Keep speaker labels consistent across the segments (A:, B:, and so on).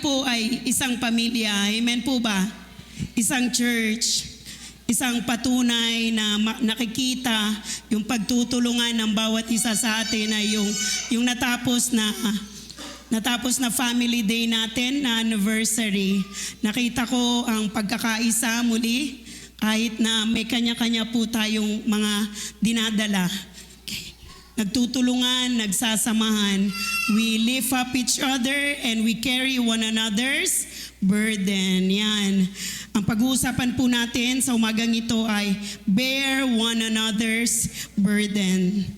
A: po ay isang pamilya. Amen po ba? Isang church, isang patunay na nakikita yung pagtutulungan ng bawat isa sa atin ay yung natapos na family day natin na anniversary. Nakita ko ang pagkakaisa muli kahit na may kanya-kanya po tayong mga dinadala. Nagtutulungan, nagsasamahan. We lift up each other and we carry one another's burden. Yan. Ang pag-uusapan po natin sa umagang ito ay bear one another's burden.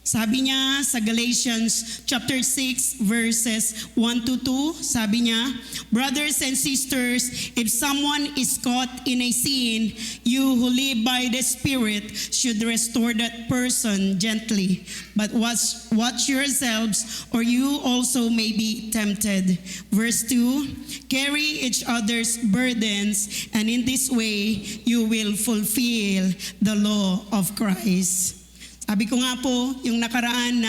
A: Sabi niya sa Galatians chapter 6 verses 1 to 2, sabi niya, brothers and sisters, if someone is caught in a sin, you who live by the Spirit should restore that person gently. But watch yourselves, or you also may be tempted. Verse 2, carry each other's burdens, and in this way you will fulfill the law of Christ. Sabi ko nga po, yung nakaraan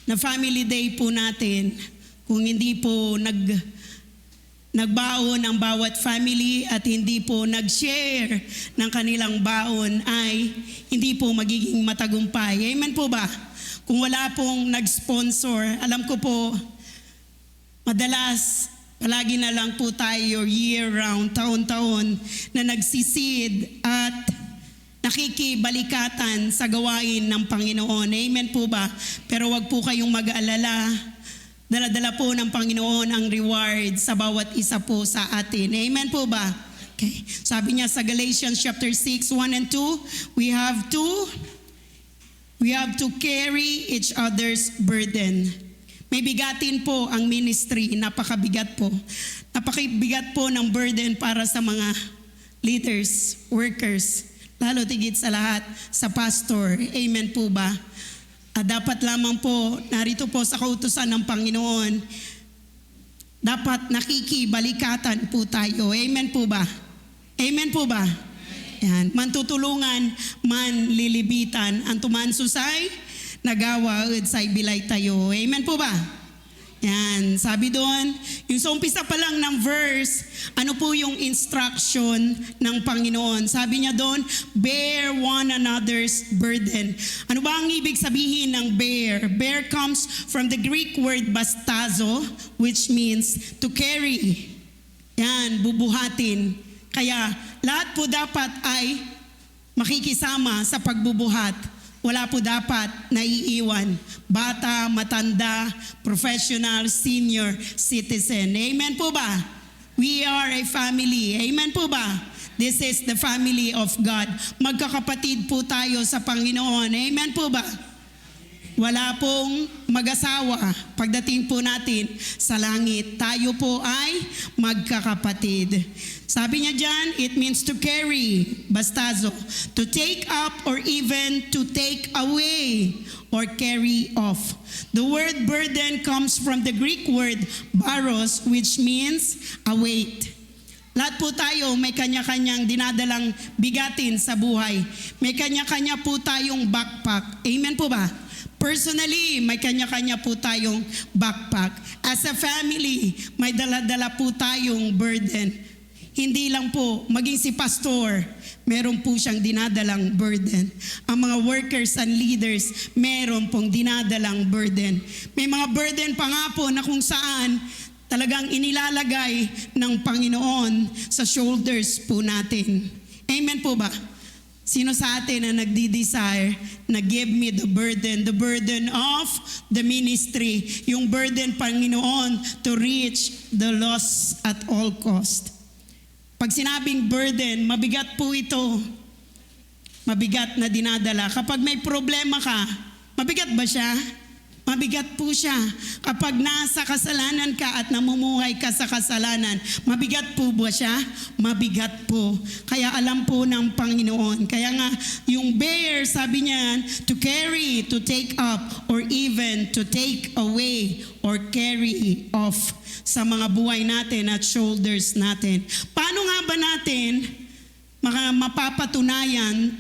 A: na family day po natin, kung hindi po nagbaon ang bawat family at hindi po nag-share ng kanilang baon ay hindi po magiging matagumpay. Amen po ba? Kung wala pong nag-sponsor, alam ko po, madalas palagi na lang po tayo year-round, taon-taon na nagsisid at nakikibalikatan sa gawain ng Panginoon. Amen po ba? Pero wag po kayong mag-aalala. Dala-dala po ng Panginoon ang reward sa bawat isa po sa atin. Amen po ba? Okay. Sabi niya sa Galatians chapter 6, 1 and 2, we have to carry each other's burden. May bigatin po ang ministry, napakabigat po. Napakabigat po ng burden para sa mga leaders, workers, lalo tigit sa lahat, sa pastor. Amen po ba? Dapat lamang po, narito po sa kautusan ng Panginoon, dapat nakikibalikatan po tayo. Amen po ba? Amen po ba? Yan. Mantutulungan, manlilibitan, ang tumansusay, nagawa, say bilay tayo. Amen po ba? Yan, sabi doon, yung sa umpisa pa lang ng verse, ano po yung instruction ng Panginoon? Sabi niya doon, bear one another's burden. Ano ba ang ibig sabihin ng bear? Bear comes from the Greek word bastazo, which means to carry. Yan, bubuhatin. Kaya lahat po dapat ay makikisama sa pagbubuhat. Wala po dapat naiiwan. Bata, matanda, professional, senior, citizen. Amen po ba? We are a family. Amen po ba? This is the family of God. Magkakapatid po tayo sa Panginoon. Amen po ba? Wala pong mag-asawa pagdating po natin sa langit. Tayo po ay magkakapatid. Sabi niya dyan, it means to carry, bastazo, to take up or even to take away or carry off. The word burden comes from the Greek word baros, which means a weight. Lahat po tayo may kanya-kanyang dinadalang bigatin sa buhay. May kanya-kanya po tayong backpack. Amen po ba? Personally, may kanya-kanya po tayong backpack. As a family, may dala-dala po tayong burden. Hindi lang po, maging si pastor, meron po siyang dinadalang burden. Ang mga workers and leaders, meron pong dinadalang burden. May mga burden pa nga po na kung saan talagang inilalagay ng Panginoon sa shoulders po natin. Amen po ba? Sino sa atin na nagdi-desire na give me the burden of the ministry, yung burden, Panginoon, to reach the lost at all cost. Pag sinabing burden, mabigat po ito. Mabigat na dinadala. Kapag may problema ka, mabigat ba siya? Mabigat po siya. Kapag nasa kasalanan ka at namumuhay ka sa kasalanan, mabigat po ba siya? Mabigat po. Kaya alam po ng Panginoon. Kaya nga, yung bear, sabi niya, to carry, to take up, or even to take away, or carry off sa mga buhay natin at shoulders natin. Paano nga ba natin mapapatunayan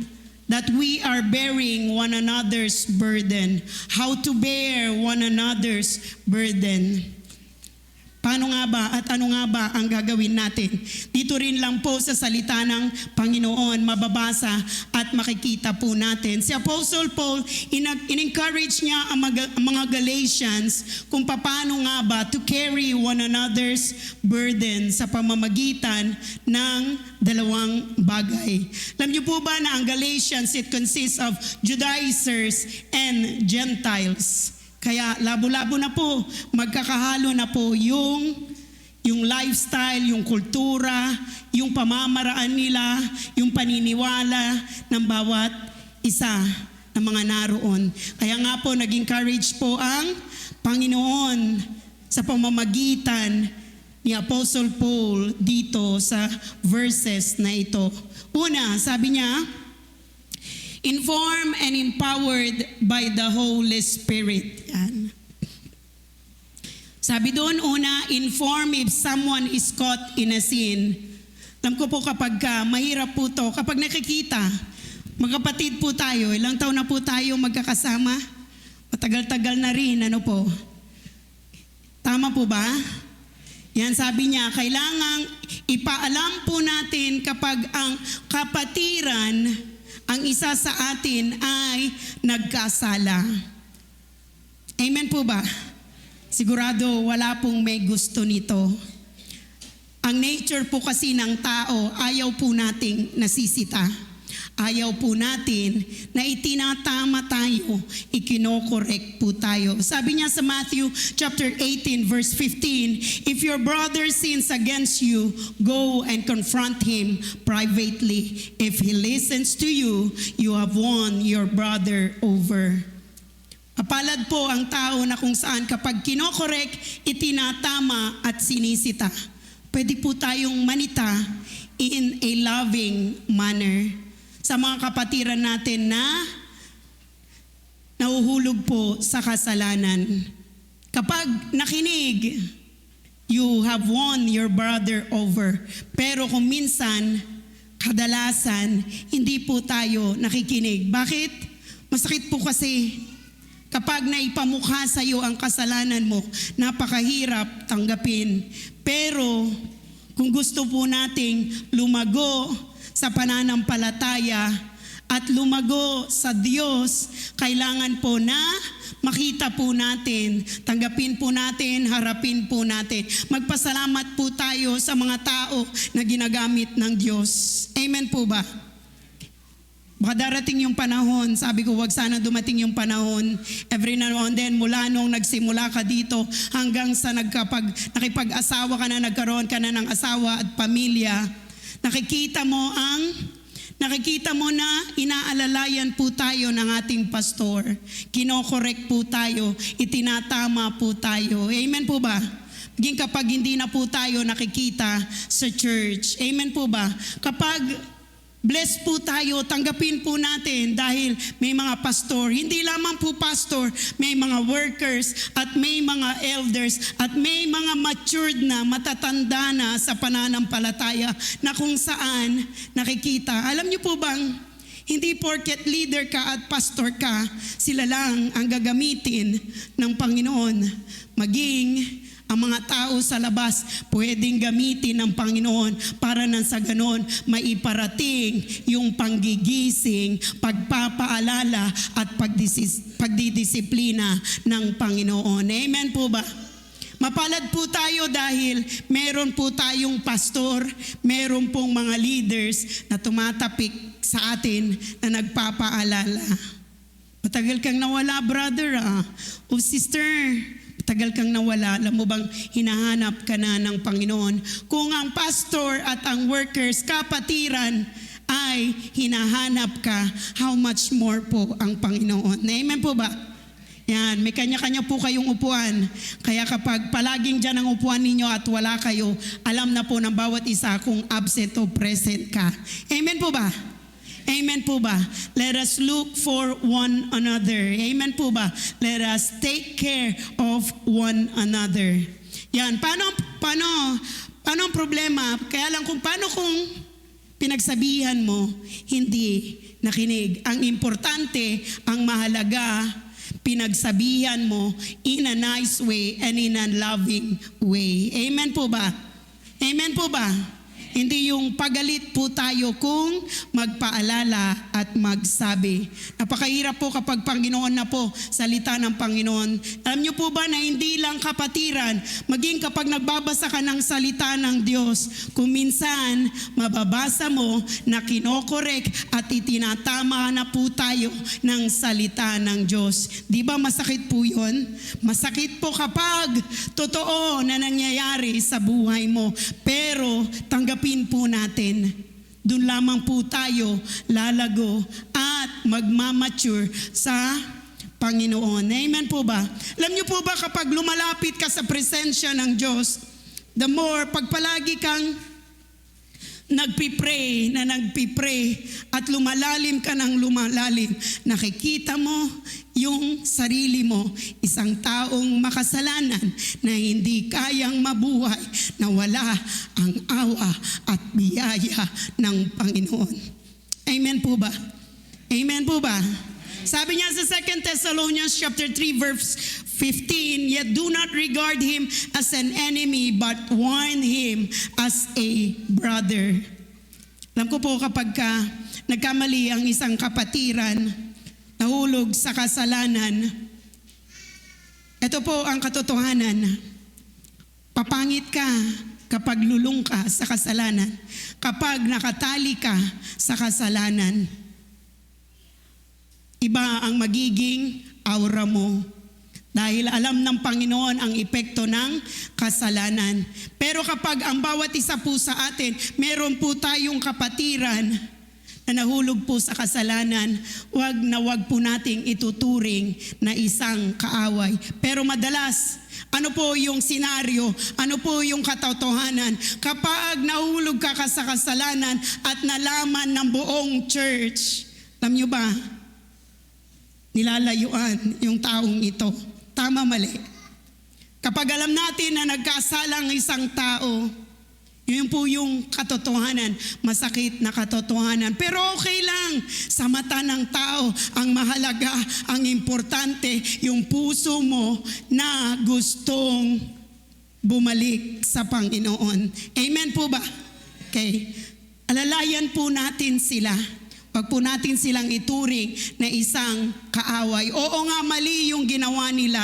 A: that we are bearing one another's burden? How to bear one another's burden? Paano nga ba at ano nga ba ang gagawin natin? Dito rin lang po sa salita ng Panginoon, mababasa at makikita po natin. Si Apostle Paul, in-encourage niya ang mga Galatians kung paano nga ba to carry one another's burden sa pamamagitan ng dalawang bagay. Alam niyo po ba na ang Galatians, it consists of Judaizers and Gentiles. Kaya labo-labo na po, magkakahalo na po yung lifestyle, yung kultura, yung pamamaraan nila, yung paniniwala ng bawat isa ng mga naroon. Kaya nga po, nag-encourage po ang Panginoon sa pamamagitan ni Apostle Paul dito sa verses na ito. Una, sabi niya, informed and empowered by the Holy Spirit. Yan. Sabi doon, una, inform if someone is caught in a sin. Alam ko po kapag mahirap po to, kapag nakikita, magkapatid po tayo, ilang taon na po tayo magkakasama? Matagal-tagal na rin, ano po? Tama po ba? Yan, sabi niya, kailangang ipaalam po natin kapag ang kapatiran, ang isa sa atin ay nagkasala. Amen po ba? Sigurado wala pong may gusto nito. Ang nature po kasi ng tao, ayaw po nating nasisita. Ayaw po natin na itinatama tayo, ikinokorek po tayo. Sabi niya sa Matthew chapter 18 verse 15, if your brother sins against you, go and confront him privately. If he listens to you, you have won your brother over. Kapalad po ang tao na kung saan kapag kinokorek, itinatama at sinisita. Pwede po tayong manita in a loving manner sa mga kapatiran natin na nahuhulog po sa kasalanan. Kapag nakinig, you have won your brother over. Pero kung minsan, kadalasan, hindi po tayo nakikinig. Bakit? Masakit po kasi kapag naipamukha sa iyo ang kasalanan mo, napakahirap tanggapin. Pero kung gusto po nating lumago sa pananampalataya at lumago sa Diyos, kailangan po na makita po natin, tanggapin po natin, harapin po natin. Magpasalamat po tayo sa mga tao na ginagamit ng Diyos. Amen po ba? Baka darating yung panahon, sabi ko, wag sana dumating yung panahon. Every now and then, mula nung nagsimula ka dito, hanggang sa nakipag-asawa ka na, nagkaroon ka na ng asawa at pamilya, nakikita mo na inaalalayan po tayo ng ating pastor. Kinokorek po tayo, itinatama po tayo. Amen po ba? Maging kapag hindi na po tayo nakikita sa church. Amen po ba? Kapag blessed po tayo, tanggapin po natin dahil may mga pastor. Hindi lamang po pastor, may mga workers at may mga elders at may mga matured na, matatanda na sa pananampalataya na kung saan nakikita. Alam niyo po bang hindi porket leader ka at pastor ka, sila lang ang gagamitin ng Panginoon. Maging ang mga tao sa labas pwedeng gamitin ng Panginoon para nang sa ganon maiparating yung panggigising, pagpapaalala at pagdidisiplina ng Panginoon. Amen po ba? Mapalad po tayo dahil meron po tayong pastor, meron pong mga leaders na tumatapik sa atin na nagpapaalala. Matagal kang nawala, brother o sister. Tagal kang nawala, alam mo bang hinahanap ka na ng Panginoon? Kung ang pastor at ang workers, kapatiran, ay hinahanap ka, how much more po ang Panginoon? Amen po ba? Yan, may kanya-kanya po kayong upuan. Kaya kapag palaging dyan ang upuan ninyo at wala kayo, alam na po ng bawat isa kung absent o present ka. Amen po ba? Amen po ba? Let us look for one another. Amen po ba? Let us take care of one another. Yan, paano ang problema? Kaya lang paano kung pinagsabihan mo, hindi nakinig. Ang importante, ang mahalaga, pinagsabihan mo in a nice way and in a loving way. Amen po ba? Amen po ba? Hindi yung pagalit po tayo kung magpaalala at magsabi. Napakahirap po kapag Panginoon na po, salita ng Panginoon. Alam niyo po ba na hindi lang kapatiran, maging kapag nagbabasa ka ng salita ng Diyos, kung minsan mababasa mo na kinokorek at itinatama na po tayo ng salita ng Diyos. Di ba masakit po yun? Masakit po kapag totoo na nangyayari sa buhay mo. Pero tanggapin po natin. Doon lamang po tayo lalago at magmamature sa Panginoon. Amen po ba? Alam niyo po ba kapag lumalapit ka sa presensya ng Diyos, the more, pag palagi kang nagpipray at lumalalim ka ng lumalalim, nakikita mo yung sarili mo, isang taong makasalanan na hindi kayang mabuhay na wala ang awa at biyaya ng Panginoon. Amen po ba? Amen po ba? Sabi niya sa 2 Thessalonians chapter 3 verse 15, yet do not regard him as an enemy, but warn him as a brother. Alam ko po kapag nagkamali ang isang kapatiran, nahulog sa kasalanan, ito po ang katotohanan. Papangit ka kapag lulong ka sa kasalanan, kapag nakatali ka sa kasalanan. Iba ang magiging aura mo. Dahil alam ng Panginoon ang epekto ng kasalanan. Pero kapag ang bawat isa po sa atin, meron po tayong kapatiran na nahulog po sa kasalanan, wag po nating ituturing na isang kaaway. Pero madalas, ano po yung senaryo? Ano po yung katotohanan? Kapag nahulog ka sa kasalanan at nalaman ng buong church, alam nyo ba, nilalayuan yung taong ito. Tama, mali. Kapag alam natin na nagkasalang isang tao, yun po yung katotohanan, masakit na katotohanan. Pero okay lang, sa mata ng tao, ang mahalaga, ang importante, yung puso mo na gustong bumalik sa Panginoon. Amen po ba? Okay. Alalayan po natin sila. Wag po natin silang ituring na isang kaaway. Oo nga, mali yung ginawa nila.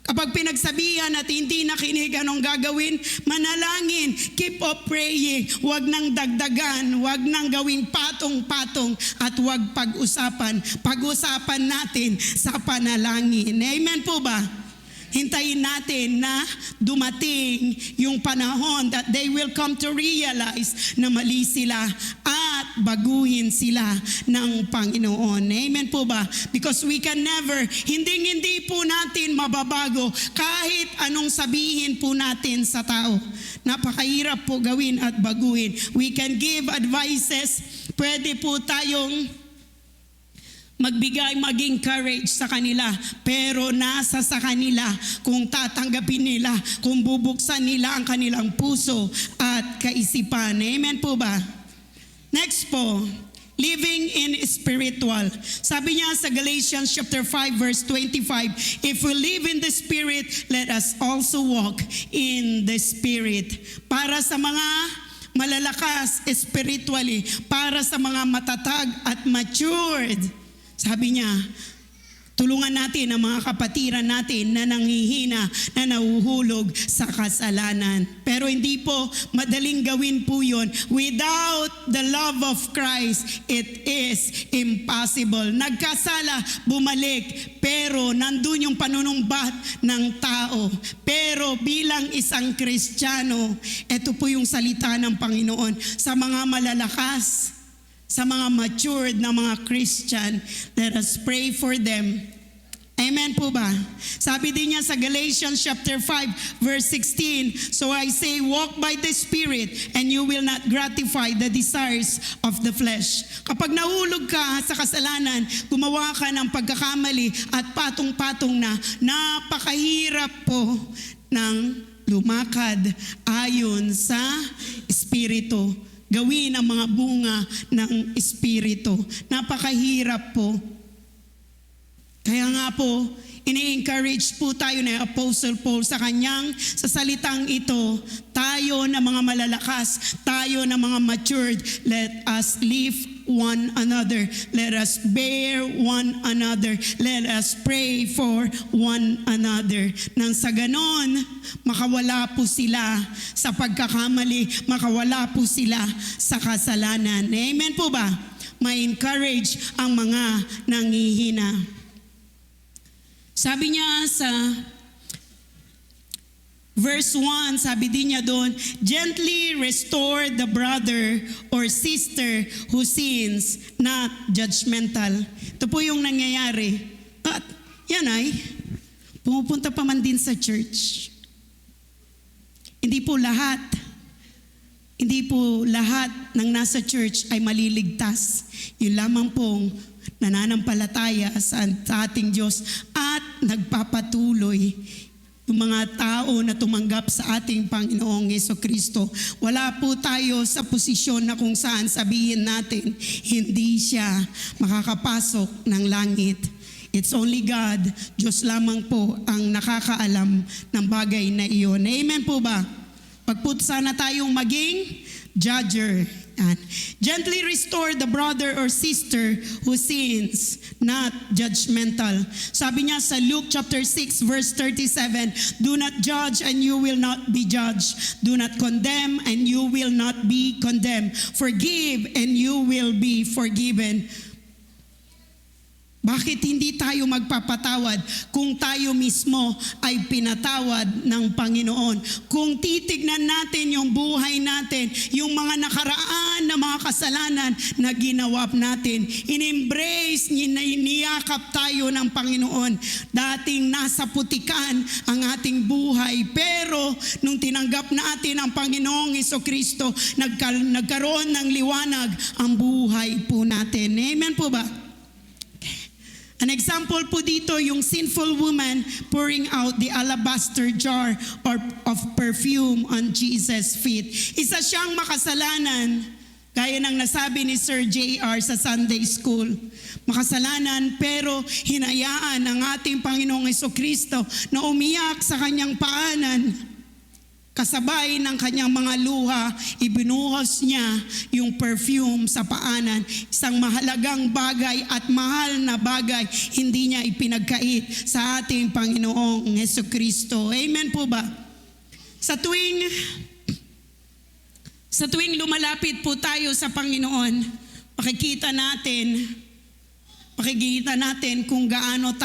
A: Kapag pinagsabihan at hindi nakinig anong gagawin, manalangin, keep up praying, wag nang dagdagan, wag nang gawing patong-patong, at wag pag-usapan. Pag-usapan natin sa panalangin. Amen po ba? Hintayin natin na dumating yung panahon that they will come to realize na mali sila at baguhin sila ng Panginoon. Amen po ba? Because we can never, hindi po natin mababago kahit anong sabihin po natin sa tao. Napakahirap po gawin at baguhin. We can give advices, pwede po tayong magbigay, maging courage sa kanila, pero nasa sa kanila kung tatanggapin nila, kung bubuksan nila ang kanilang puso at kaisipan. Amen po ba? Next po, living in spiritual. Sabi niya sa Galatians chapter 5 verse 25, if we live in the Spirit, let us also walk in the Spirit. Para sa mga malalakas spiritually, para sa mga matatag at matured, sabi niya, tulungan natin ang mga kapatiran natin na nanghihina, na nahuhulog sa kasalanan. Pero hindi po madaling gawin po yun. Without the love of Christ, it is impossible. Nagkasala, bumalik, pero nandun yung panunumbat ng tao. Pero bilang isang Kristiyano, ito po yung salita ng Panginoon sa mga malalakas, sa mga matured na mga Christian, let us pray for them. Amen po ba? Sabi din niya sa Galatians chapter 5 verse 16, so I say, walk by the Spirit and you will not gratify the desires of the flesh. Kapag nahulog ka sa kasalanan, gumawa ka ng pagkakamali at patong-patong na, napakahirap po ng lumakad ayon sa Espiritu. Gawin ang mga bunga ng Espiritu. Napakahirap po. Kaya nga po, ini-encourage po tayo ni Apostle Paul sa salitang ito, tayo na mga malalakas, tayo na mga matured, let us lift one another, let us bear one another, let us pray for one another. Nang sa ganon, makawala po sila sa pagkakamali, makawala po sila sa kasalanan. Amen po ba? Ma-encourage ang mga nanghihina. Sabi niya sa verse 1, sabi din niya doon, gently restore the brother or sister who sins, not judgmental. Ito po yung nangyayari. At yan ay, pumupunta pa man din sa church. Hindi po lahat ng nasa church ay maliligtas. Yun lamang pong nananampalataya sa ating Diyos at nagpapatuloy. Yung mga tao na tumanggap sa ating Panginoong Jesucristo, wala po tayo sa posisyon na kung saan sabihin natin, hindi siya makakapasok ng langit. It's only God, Diyos lamang po ang nakakaalam ng bagay na iyon. Amen po ba? Pag po sana tayong maging judger. Gently restore the brother or sister who sins, not judgmental. Sabi niya sa Luke chapter 6 verse 37, do not judge and you will not be judged. Do not condemn and you will not be condemned. Forgive and you will be forgiven. Bakit hindi tayo magpapatawad kung tayo mismo ay pinatawad ng Panginoon? Kung titignan natin yung buhay natin, yung mga nakaraan na mga kasalanan na ginawa natin, in-embrace, niyakap tayo ng Panginoon. Dating nasa putikan ang ating buhay, pero nung tinanggap natin ang Panginoong Jesucristo, nagkaroon ng liwanag ang buhay po natin. Amen po ba? An example po dito, yung sinful woman pouring out the alabaster jar of perfume on Jesus' feet. Isa siyang makasalanan, gaya ng nasabi ni Sir J.R. sa Sunday School. Makasalanan pero hinayaan ng ating Panginoong Jesucristo na umiyak sa kanyang paanan. Kasabay ng kanyang mga luha, ibinuhos niya yung perfume sa paanan. Isang mahalagang bagay at mahal na bagay, hindi niya ipinagkait sa ating Panginoong Jesucristo. Amen po ba? Sa tuwing lumalapit po tayo sa Panginoon, makikita natin kung gaano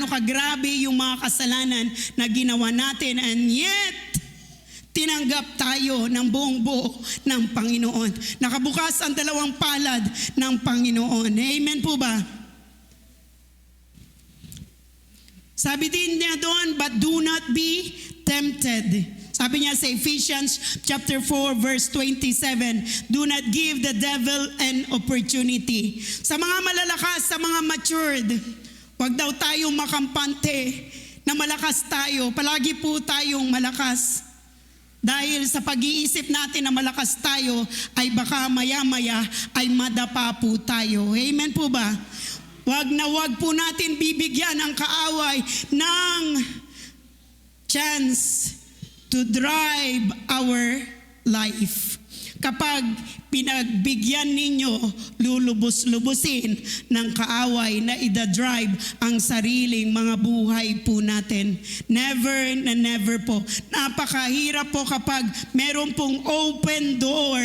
A: kagrabe yung mga kasalanan na ginawa natin, and yet tinanggap tayo ng buong buo ng Panginoon. Nakabukas ang dalawang palad ng Panginoon. Amen po ba? Sabi din niya doon, but do not be tempted. Sabi niya sa Ephesians chapter 4 verse 27, do not give the devil an opportunity. Sa mga malalakas, sa mga matured, huwag daw tayong makampante na malakas tayo. Palagi po tayong malakas. Dahil sa pag-iisip natin na malakas tayo, ay baka maya-maya ay madapa po tayo. Amen po ba? Huwag po natin bibigyan ang kaaway ng chance to drive our life. Kapag pinagbigyan ninyo, lulubos-lubusin ng kaaway na idadrive ang sariling mga buhay po natin. Never na never po. Napakahirap po kapag meron pong open door.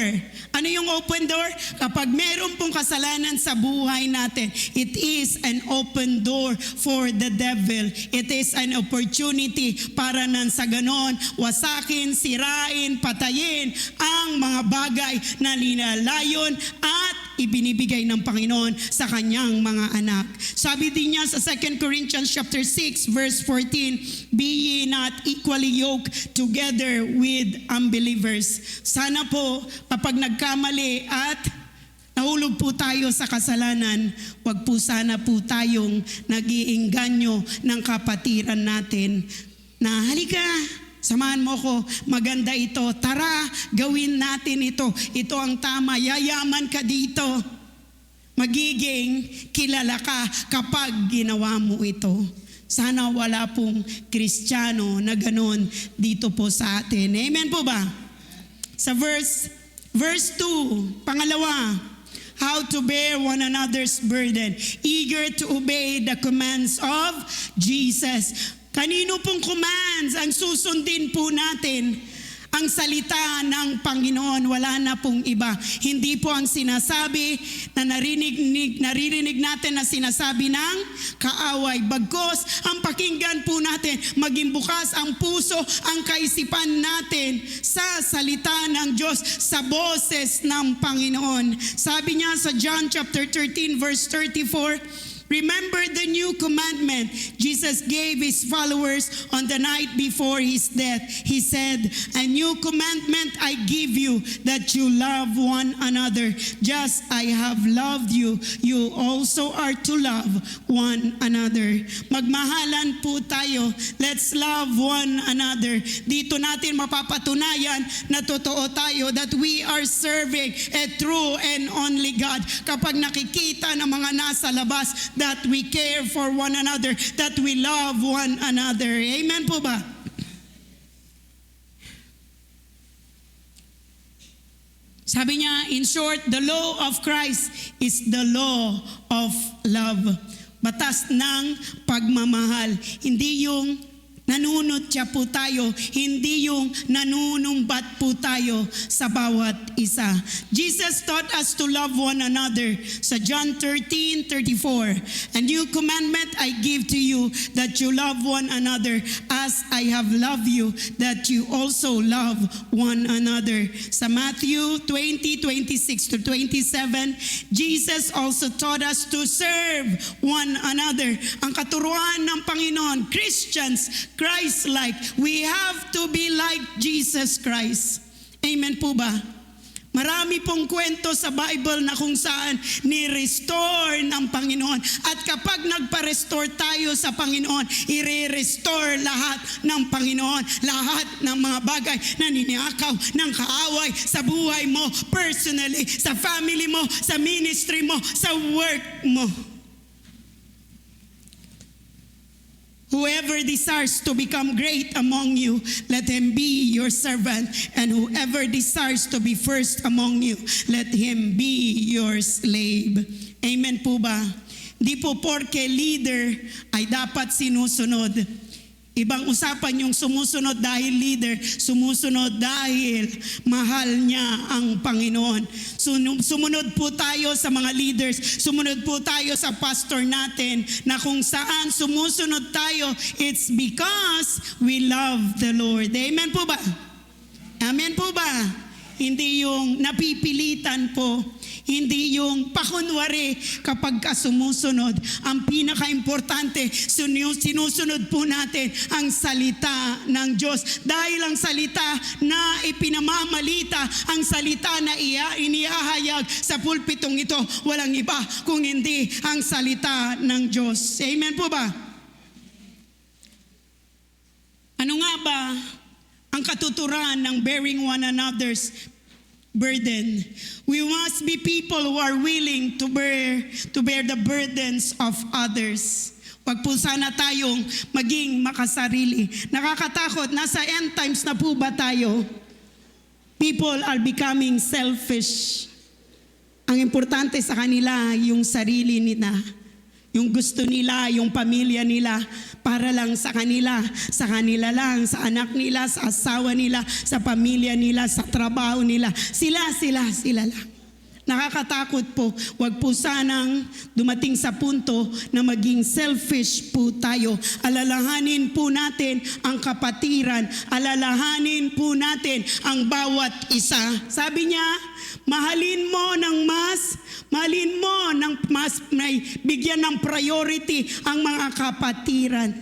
A: Ano yung open door? Kapag meron pong kasalanan sa buhay natin, it is an open door for the devil. It is an opportunity para nang sa ganon, wasakin, sirain, patayin ang mga bagay na linalayon at ibinibigay ng Panginoon sa kanyang mga anak. Sabi din niya sa 2 Corinthians chapter 6 verse 14, be ye not equally yoked together with unbelievers. Sana po kapag nagkamali at nahulog po tayo sa kasalanan, wag po sana po tayong nag-iingganyo ng kapatiran natin na halika, samahan mo ko, maganda ito. Tara, gawin natin ito. Ito ang tama. Yayaman ka dito. magiging kilala ka kapag ginawa mo ito. Sana wala pong Kristiyano na ganun dito po sa atin. Amen po ba? Sa verse 2, pangalawa, how to bear one another's burden, eager to obey the commands of Jesus. Kanino pong commands ang susundin po natin? Ang salita ng Panginoon, wala na pong iba. Hindi po ang sinasabi na naririnig natin na sinasabi ng kaaway. Bagkos, ang pakinggan po natin, maging bukas ang puso, ang kaisipan natin sa salita ng Diyos, sa boses ng Panginoon. Sabi niya sa John chapter 13 verse 34, remember the new commandment Jesus gave his followers on the night before his death. He said, a new commandment I give you, that you love one another. Just I have loved you, you also are to love one another. Magmahalan po tayo. Let's love one another. Dito natin mapapatunayan na totoo tayo, that we are serving a true and only God. Kapag nakikita ng mga nasa labas that we care for one another, that we love one another. Amen po ba? Sabi niya, in short, the law of Christ is the law of love. Batas ng pagmamahal. Hindi yung nanunutya po tayo, hindi yung nanunumbat po tayo sa bawat isa. Jesus taught us to love one another. Sa John 13:34, a new commandment I give to you, that you love one another as I have loved you, that you also love one another. Sa Matthew 20:26-27, Jesus also taught us to serve one another. Ang katuruan ng Panginoon, Christians, Christ-like. We have to be like Jesus Christ. Amen po ba? Marami pong kwento sa Bible na kung saan ni-restore ng Panginoon. At kapag nagpa-restore tayo sa Panginoon, i-restore lahat ng Panginoon. Lahat ng mga bagay na ninakaw ng kaaway sa buhay mo, personally, sa family mo, sa ministry mo, sa work mo. Whoever desires to become great among you, let him be your servant. And whoever desires to be first among you, let him be your slave. Amen po ba? Di po porke leader ay dapat sinusunod. Ibang usapan yung sumusunod dahil leader, sumusunod dahil mahal niya ang Panginoon. Sumunod po tayo sa mga leaders, sumunod po tayo sa pastor natin, na kung saan sumusunod tayo, it's because we love the Lord. Amen po ba? Amen po ba? Hindi yung napipilitan po, hindi yung pakunwari kapag ka sumusunod. Ang pinaka-importante, sinusunod po natin ang salita ng Diyos. Dahil ang salita na ipinamamalita, ang salita na inihahayag sa pulpitong ito, walang iba kung hindi ang salita ng Diyos. Amen po ba? Ano nga ba ang katuturan ng bearing one another's burden? We must be people who are willing to bear the burdens of others. Wag po sana tayong maging makasarili. Nakakatakot, nasa end times na po ba tayo? People are becoming selfish. Ang importante sa kanila yung sarili nila, yung gusto nila, yung pamilya nila, para lang sa kanila lang, sa anak nila, sa asawa nila, sa pamilya nila, sa trabaho nila. Sila lang. Nakakatakot po. Huwag po sanang dumating sa punto na maging selfish po tayo. Alalahanin po natin ang kapatiran. Alalahanin po natin ang bawat isa. Sabi niya, mahalin mo ng mas may bigyan ng priority ang mga kapatiran.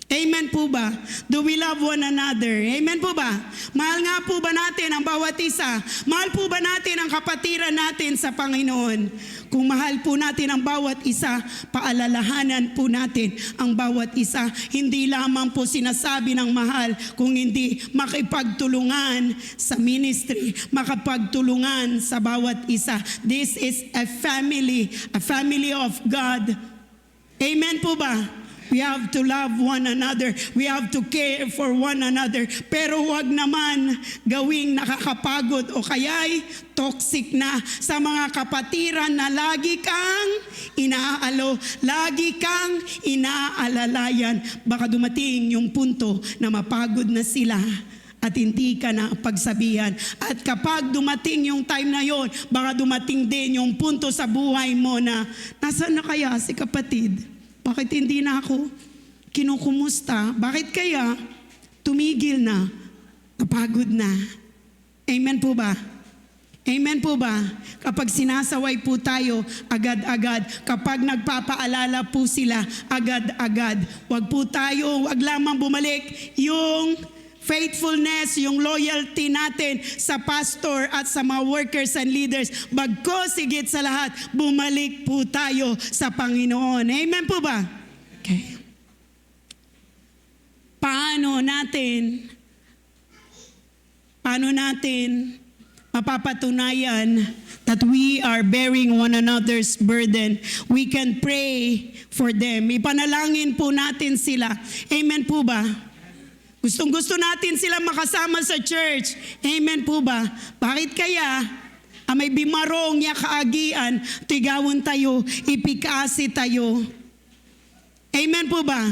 A: Amen po ba? Do we love one another? Amen po ba? Mahal nga po ba natin ang bawat isa? Mahal po ba natin ang kapatiran natin sa Panginoon? Kung mahal po natin ang bawat isa, paalalahanan po natin ang bawat isa. Hindi lamang po sinasabi ng mahal, kung hindi makipagtulungan sa ministry, makapagtulungan sa bawat isa. This is a family of God. Amen po ba? We have to love one another. We have to care for one another. Pero huwag naman gawing nakakapagod o kaya'y toxic na sa mga kapatiran na lagi kang inaalo, lagi kang inaalalayan. Baka dumating yung punto na mapagod na sila at hindi ka na pagsabihan. At kapag dumating yung time na yon, baka dumating din yung punto sa buhay mo na nasaan na kaya si kapatid? Bakit hindi na ako kinukumusta? Bakit kaya tumigil na? Napagod na. Amen po ba? Amen po ba? Kapag sinasaway po tayo, agad-agad. Kapag nagpapaalala po sila, agad-agad. Wag lamang bumalik yung faithfulness, yung loyalty natin sa pastor at sa mga workers and leaders. Bagkus higit sa lahat, bumalik po tayo sa Panginoon. Amen po ba? Okay. Paano natin mapapatunayan that we are bearing one another's burden? We can pray for them. Ipanalangin po natin sila. Amen po ba? Gustong-gusto natin sila makasama sa church. Amen po ba? Bakit kaya may bimarong ya kaagian, tigawon tayo, ipikasi tayo. Amen po ba?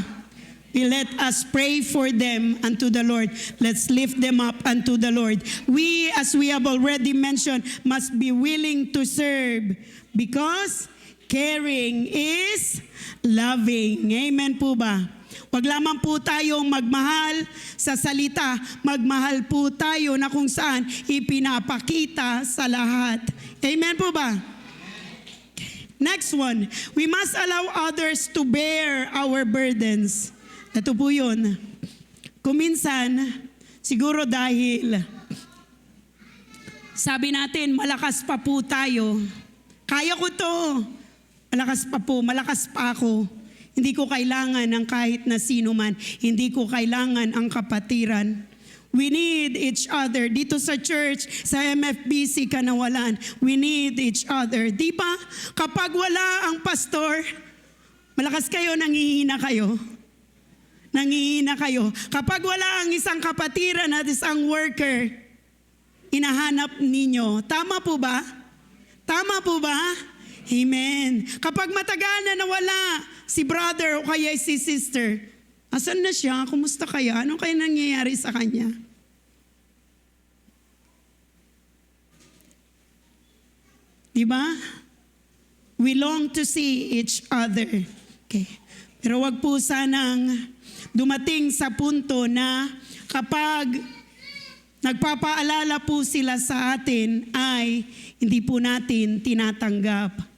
A: Let us pray for them unto the Lord. Let's lift them up unto the Lord. We, as we have already mentioned, must be willing to serve because caring is loving. Amen po ba? Wag lamang po tayong magmahal sa salita, magmahal po tayo na kung saan ipinapakita sa lahat. Amen po ba? Next one, we must allow others to bear our burdens. Ito po yun. Kuminsan, siguro dahil sabi natin, malakas pa po tayo. Kaya ko to. Malakas pa ako. Hindi ko kailangan ng kahit na sino man. Hindi ko kailangan ang kapatiran. We need each other. Dito sa church, sa MFBC Kanawalan, we need each other. Di ba? Kapag wala ang pastor, malakas kayo, nangihina kayo. Nangihina kayo. Kapag wala ang isang kapatiran at isang worker, inahanap ninyo. Tama po ba? Tama po ba? Amen. Kapag matagal na nawala si brother o kaya si sister, asan na siya? Kumusta kaya? Ano kaya nangyayari sa kanya? Diba? We long to see each other. Okay. Pero wag po sanang dumating sa punto na kapag nagpapaalala po sila sa atin ay hindi po natin tinatanggap.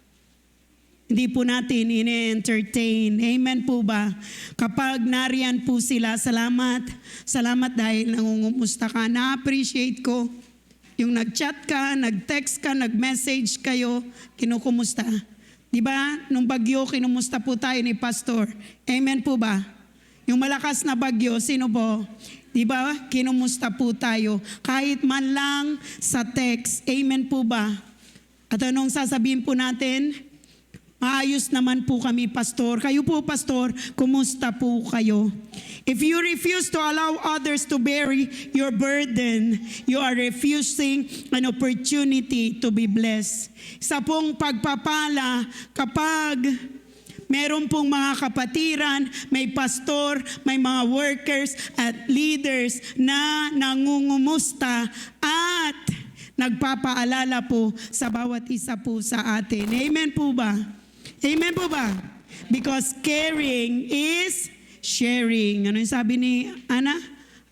A: Hindi po natin ine-entertain. Amen po ba? Kapag nariyan po sila, salamat. Salamat dahil nangungumusta ka. Na-appreciate ko yung nag-chat ka, nag-text ka, nag-message kayo, kinukumusta. Di ba? Nung bagyo, kinumusta po tayo ni Pastor. Amen po ba? Yung malakas na bagyo, sino po? Di ba? Kinumusta po tayo. Kahit man lang sa text. Amen po ba? At anong sasabihin po natin? Maayos naman po kami, Pastor. Kayo po, Pastor, kumusta po kayo? If you refuse to allow others to bear your burden, you are refusing an opportunity to be blessed. Sa pong pagpapala, kapag meron pong mga kapatiran, may pastor, may mga workers at leaders na nangungumusta at nagpapaalala po sa bawat isa po sa atin. Amen po ba? Amen po ba? Because caring is sharing. Ano yung sabi ni Ana?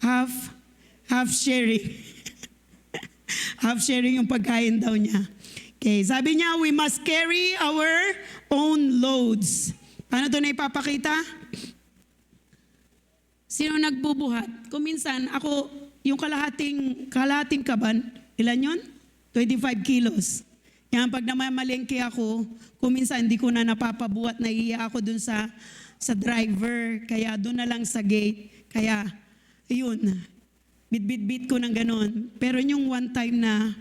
A: Half sharing. Half sharing yung pagkain daw niya. Okay, sabi niya, we must carry our own loads. Paano ito na ipapakita? Sino nagbubuhat? Kung minsan, ako, yung kalahating kaban, ilan yun? 25 kilos. Yan, pag namamalengke ako, kung minsan hindi ko na napapabuhat, naiiya ako dun sa driver, kaya doon na lang sa gate. Kaya, ayun, bit ko ng ganon. Pero yung one time na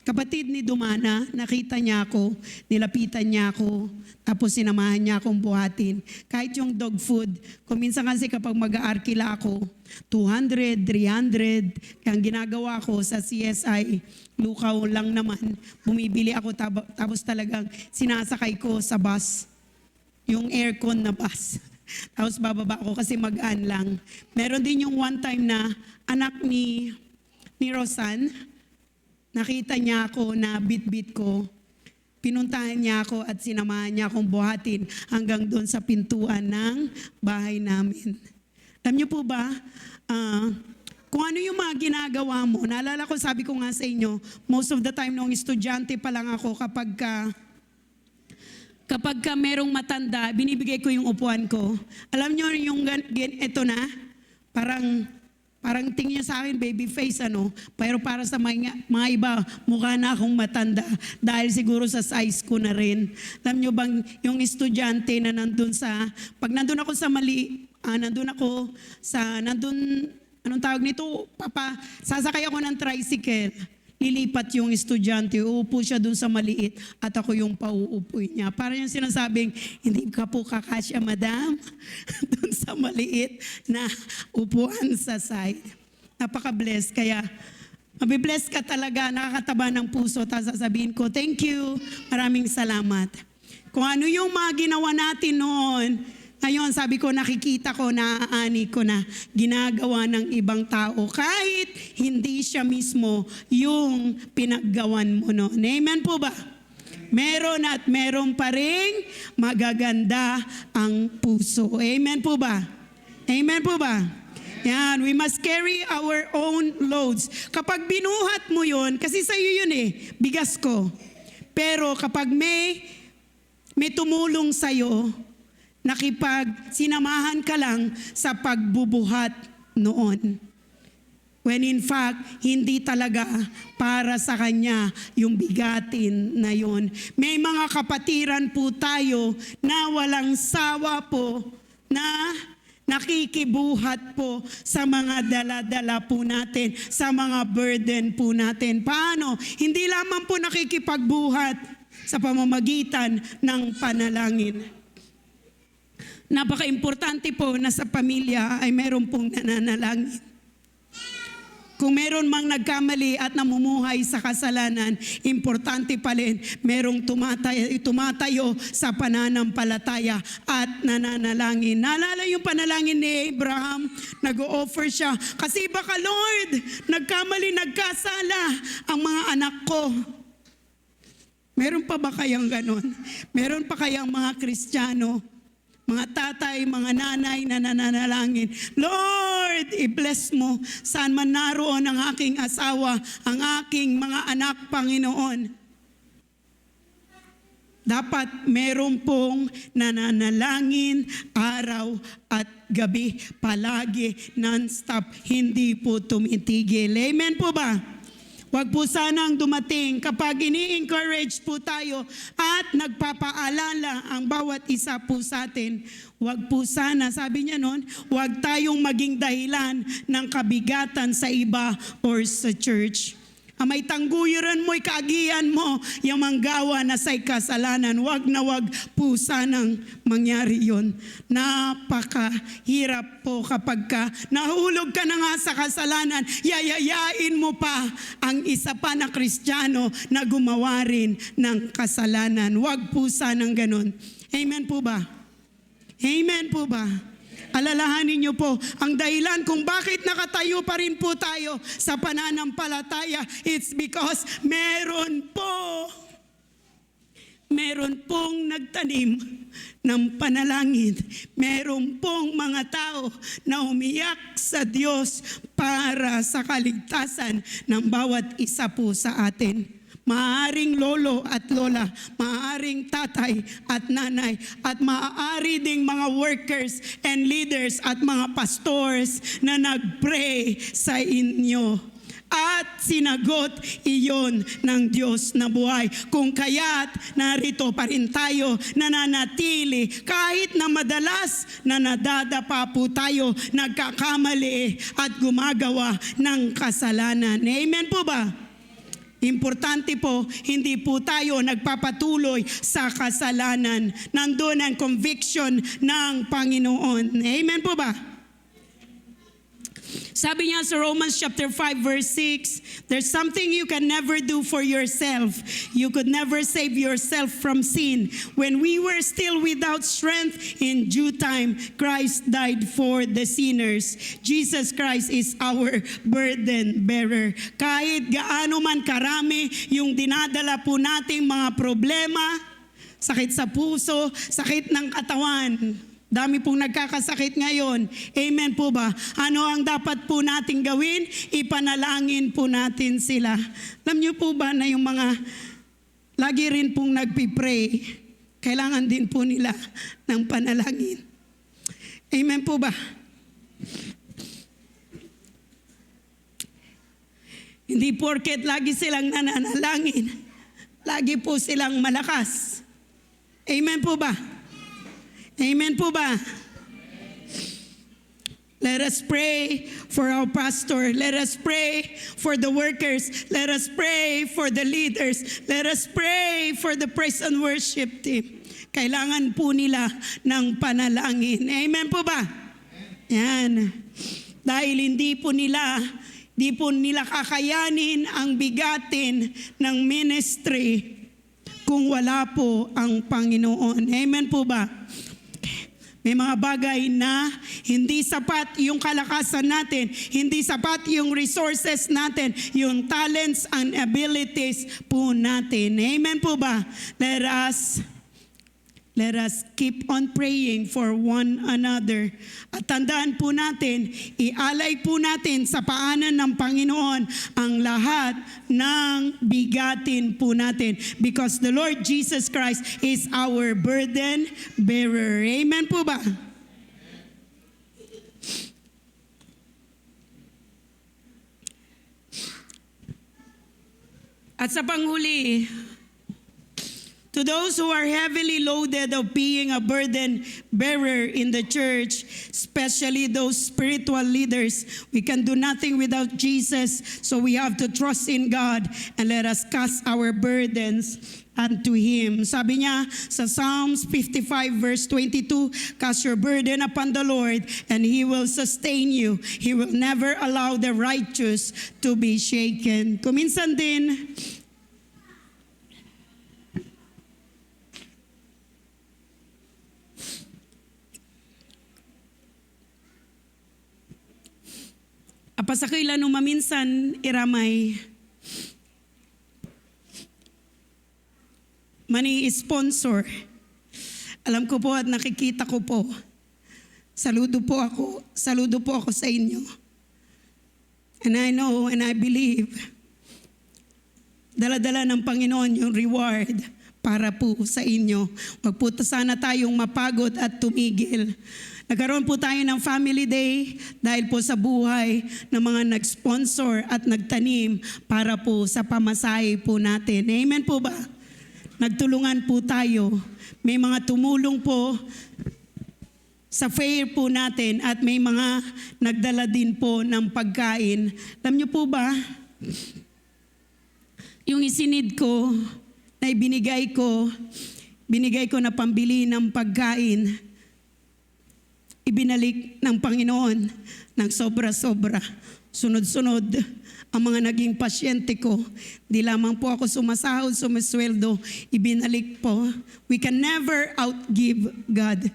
A: kapatid ni Dumana, nakita niya ako, nilapitan niya ako, tapos sinamahan niya akong buhatin. Kahit yung dog food, kung minsan kasi kapag mag-aarkila ako, 200, 300, kaya ang ginagawa ko sa CSI, lukaw lang naman, bumibili ako tapos talagang sinasakay ko sa bus, yung aircon na bus. Tapos bababa ako kasi magaan lang. Meron din yung one time na anak ni Rosan, nakita niya ako na bit ko, pinuntahan niya ako at sinamahan niya akong buhatin hanggang doon sa pintuan ng bahay namin. Alam niyo po ba, kung ano yung mga ginagawa mo, naalala ko, sabi ko nga sa inyo, most of the time nung estudyante pa lang ako, kapag ka merong matanda, binibigay ko yung upuan ko. Alam niyo yung ito na, parang tingin niyo sa akin, baby face, pero para sa mga iba, mukha na akong matanda dahil siguro sa size ko na rin. Alam niyo bang yung estudyante na pag nandun ako anong tawag nito, sasakay ako ng tricycle, lilipat yung estudyante, uupo siya dun sa maliit at ako yung pauupoy niya. Para yung sinasabing, hindi ka po kakasya, madam, dun sa maliit na upuan sa side. Napaka-bless. Kaya, mabibless ka talaga, nakakataba ng puso. Tapos sasabihin ko, thank you, maraming salamat. Kung ano yung mga ginawa natin noon, ngayon, sabi ko, nakikita ko, naaani ko na ginagawa ng ibang tao kahit hindi siya mismo yung pinaggawan mo noon. Amen po ba? Meron at meron pa ring magaganda ang puso. Amen po ba? Amen po ba? Yan, we must carry our own loads. Kapag binuhat mo yun, kasi sa'yo yun bigas ko. Pero kapag may tumulong sa'yo, sinamahan ka lang sa pagbubuhat noon. When in fact, hindi talaga para sa kanya yung bigatin na yun. May mga kapatiran po tayo na walang sawa po na nakikibuhat po sa mga dala-dala po natin, sa mga burden po natin. Paano? Hindi lamang po nakikipagbuhat sa pamamagitan ng panalangin. Napaka-importante po na sa pamilya ay meron pong nananalangin. Kung meron mang nagkamali at namumuhay sa kasalanan, importante pa rin merong tumatayo sa pananampalataya at nananalangin. Naalala yung panalangin ni Abraham, nag-o-offer siya. Kasi baka Lord, nagkamali, nagkasala ang mga anak ko. Meron pa ba kayang ganon? Meron pa kayang mga Kristiyano, mga tatay, mga nanay na nananalangin, Lord, i-bless mo saan man naroon ang aking asawa, ang aking mga anak, Panginoon. Dapat meron pong nananalangin araw at gabi, palagi, non-stop, hindi po tumitigil. Amen po ba? Huwag po sanang dumating kapag ini-encourage po tayo at nagpapaalala ang bawat isa po sa atin. Huwag po sana, sabi niya noon, huwag tayong maging dahilan ng kabigatan sa iba or sa church. Ang may tangguyuran mo'y kaagian mo, yung manggawa na sa'y kasalanan. Wag na wag po sanang mangyari yun. Napakahirap po kapag nahulog ka na nga sa kasalanan, yayayain mo pa ang isa pa na Kristiyano na gumawa rin ng kasalanan. Wag po sanang ganun. Amen po ba? Amen po ba? Alalahanin niyo po, ang dahilan kung bakit nakatayo pa rin po tayo sa pananampalataya, it's because meron pong nagtanim ng panalangin. Meron pong mga tao na umiyak sa Diyos para sa kaligtasan ng bawat isa po sa atin. maaaring lolo at lola, maaaring tatay at nanay, at maaari ding mga workers and leaders at mga pastors na nagpray sa inyo. At sinagot iyon ng Diyos na buhay. Kung kaya't narito pa rin tayo, nananatili kahit na madalas na nadadapa po tayo, nagkakamali at gumagawa ng kasalanan. Amen po ba? Importante po, hindi po tayo nagpapatuloy sa kasalanan. Nandun ang conviction ng Panginoon. Amen po ba? Sabi niya sa Romans chapter 5 verse 6, there's something you can never do for yourself. You could never save yourself from sin. When we were still without strength, in due time, Christ died for the sinners. Jesus Christ is our burden bearer. Kahit gaano man karami yung dinadala po nating mga problema, sakit sa puso, sakit ng katawan, dami pong nagkakasakit ngayon. Amen po ba? Ano ang dapat po nating gawin? Ipanalangin po natin sila. Alam niyo po ba na yung mga lagi rin pong nagpipray, kailangan din po nila ng panalangin. Amen po ba? Hindi porket lagi silang nananalangin, lagi po silang malakas. Amen po ba? Amen po ba? Let us pray for our pastor. Let us pray for the workers. Let us pray for the leaders. Let us pray for the praise and worship team. Kailangan po nila ng panalangin. Amen po ba? Yan. Dahil hindi po nila kakayanin ang bigatin ng ministry kung wala po ang Panginoon. Amen po ba? May mga bagay na hindi sapat yung kalakasan natin, hindi sapat yung resources natin, yung talents and abilities po natin. Amen po ba? Let us keep on praying for one another. At tandaan po natin, ialay po natin sa paanan ng Panginoon ang lahat ng bigatin po natin. Because the Lord Jesus Christ is our burden bearer. Amen po ba? At sa panghuli, to those who are heavily loaded of being a burden bearer in the church, especially those spiritual leaders, we can do nothing without Jesus, so we have to trust in God and let us cast our burdens unto Him. Sabi niya sa Psalms 55 verse 22, cast your burden upon the Lord and He will sustain you. He will never allow the righteous to be shaken. Kuminsan din, apasakailan nung maminsan iramay mani-sponsor. Alam ko po at nakikita ko po. Saludo po ako sa inyo. And I know and I believe, dala-dala ng Panginoon yung reward para po sa inyo. Huwag po sana tayong mapagod at tumigil. Nagkaroon po tayo ng family day dahil po sa buhay ng mga nag-sponsor at nagtanim para po sa pamasahe po natin. Amen po ba? Nagtulungan po tayo. May mga tumulong po sa fair po natin at may mga nagdala din po ng pagkain. Alam niyo po ba, yung isinid ko na binigay ko na pambili ng pagkain, ibinalik ng Panginoon ng sobra-sobra. Sunod-sunod ang mga naging pasyente ko. Di lamang po ako sumasahod, sumasweldo, ibinalik po. We can never outgive God.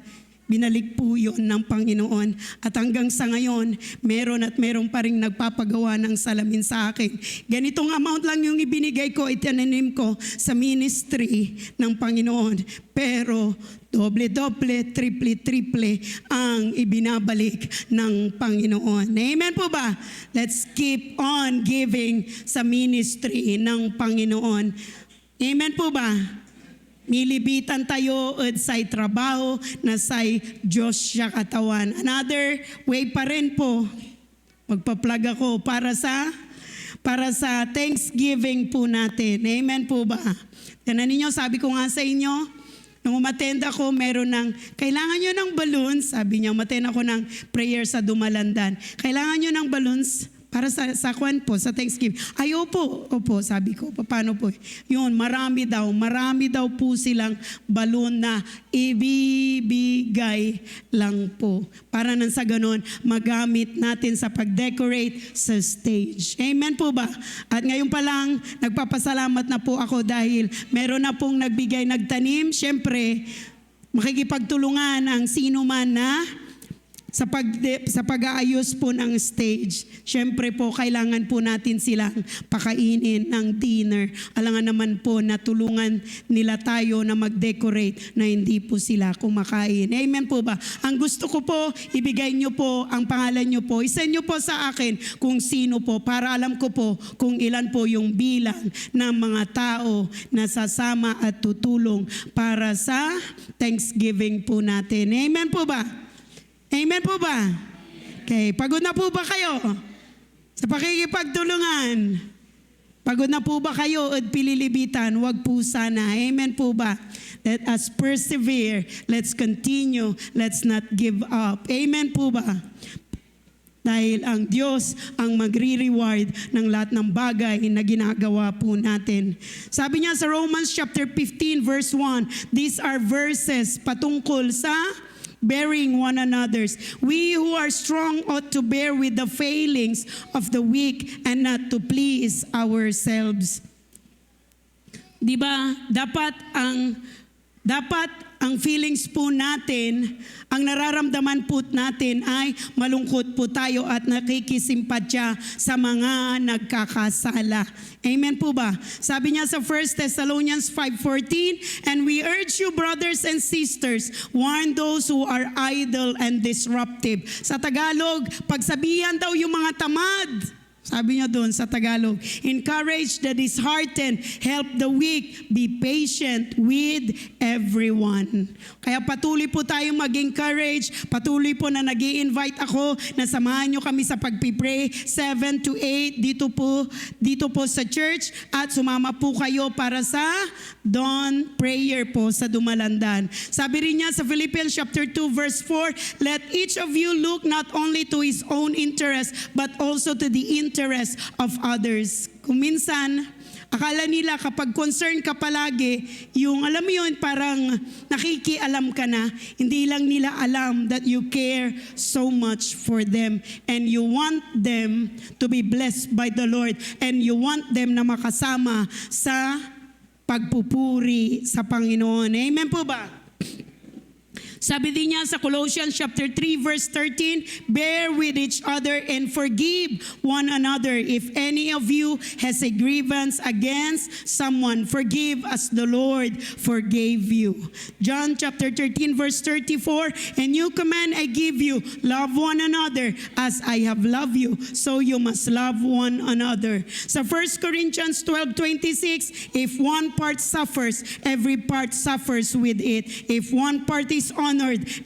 A: Binalik po yun ng Panginoon. At hanggang sa ngayon, meron pa rin nagpapagawa ng salamin sa akin. Ganitong amount lang yung ibinigay ko, itinanim ko sa ministry ng Panginoon. Pero doble-doble, triple-triple ang ibinabalik ng Panginoon. Amen po ba? Let's keep on giving sa ministry ng Panginoon. Amen po ba? Milibitan tayo at say trabaho na say Diyos siya katawan. Another way pa rin po, magpa-plug ako para sa Thanksgiving po natin. Amen po ba? Tanan ninyo, sabi ko nga sa inyo, nung umattend ako, meron ng, kailangan nyo ng balloons. Sabi niya, umattend ako ng prayer sa Dumalandan. Kailangan nyo ng balloons para sa kwan po, sa Thanksgiving. Ay, opo, sabi ko, paano po? Yun, marami daw po silang balloon na ibibigay lang po. Para nang sa ganon, magamit natin sa pag-decorate sa stage. Amen po ba? At ngayon pa lang, nagpapasalamat na po ako dahil meron na pong nagbigay, nagtanim. Siyempre, makikipagtulungan ang sino man na sa pag-aayos po ng stage. Siyempre po, kailangan po natin silang pakainin ng dinner. Alangan naman po na tulungan nila tayo na mag-decorate na hindi po sila kumakain. Amen po ba? Ang gusto ko po, ibigay nyo po ang pangalan nyo po. Isend nyo po sa akin kung sino po para alam ko po kung ilan po yung bilang ng mga tao na sasama at tutulong para sa Thanksgiving po natin. Amen po ba? Amen po ba? Okay, pagod na po ba kayo sa pakikipagtulungan? Pagod na po ba kayo at pililibitan? Wag po sana. Amen po ba? Let us persevere. Let's continue. Let's not give up. Amen po ba? Dahil ang Diyos ang magre-reward ng lahat ng bagay na ginagawa po natin. Sabi niya sa Romans chapter 15 verse 1, these are verses patungkol sa bearing one another's. We who are strong ought to bear with the failings of the weak and not to please ourselves. Di ba? Dapat ang feelings po natin, ang nararamdaman po natin ay malungkot po tayo at nakikisimpatya sa mga nagkakasala. Amen po ba? Sabi niya sa 1 Thessalonians 5:14, and we urge you, brothers and sisters, warn those who are idle and disruptive. Sa Tagalog, pagsabihan daw yung mga tamad. Sabi niya doon sa Tagalog, encourage the disheartened, help the weak, be patient with everyone. Kaya patuloy po tayong mag-encourage, patuloy po na nag-i-invite ako na samahan niyo kami sa pagpipray 7 to 8 dito po sa church at sumama po kayo para sa dawn prayer po sa Dumalandan. Sabi rin niya sa Philippians chapter 2 verse 4, let each of you look not only to his own interest but also to the interest of others. Kung minsan, akala nila kapag concern ka palagi, yung alam mo yun, parang nakikialam ka na, hindi lang nila alam that you care so much for them and you want them to be blessed by the Lord and you want them na makasama sa pagpupuri sa Panginoon. Amen po ba? Sabi din niya sa Colossians chapter 3 verse 13, bear with each other and forgive one another. If any of you has a grievance against someone, forgive as the Lord forgave you. John chapter 13 verse 34, and new command I give you, love one another as I have loved you, so you must love one another. Sa 1 Corinthians 12:26, if one part suffers, every part suffers with it. If one part is honored,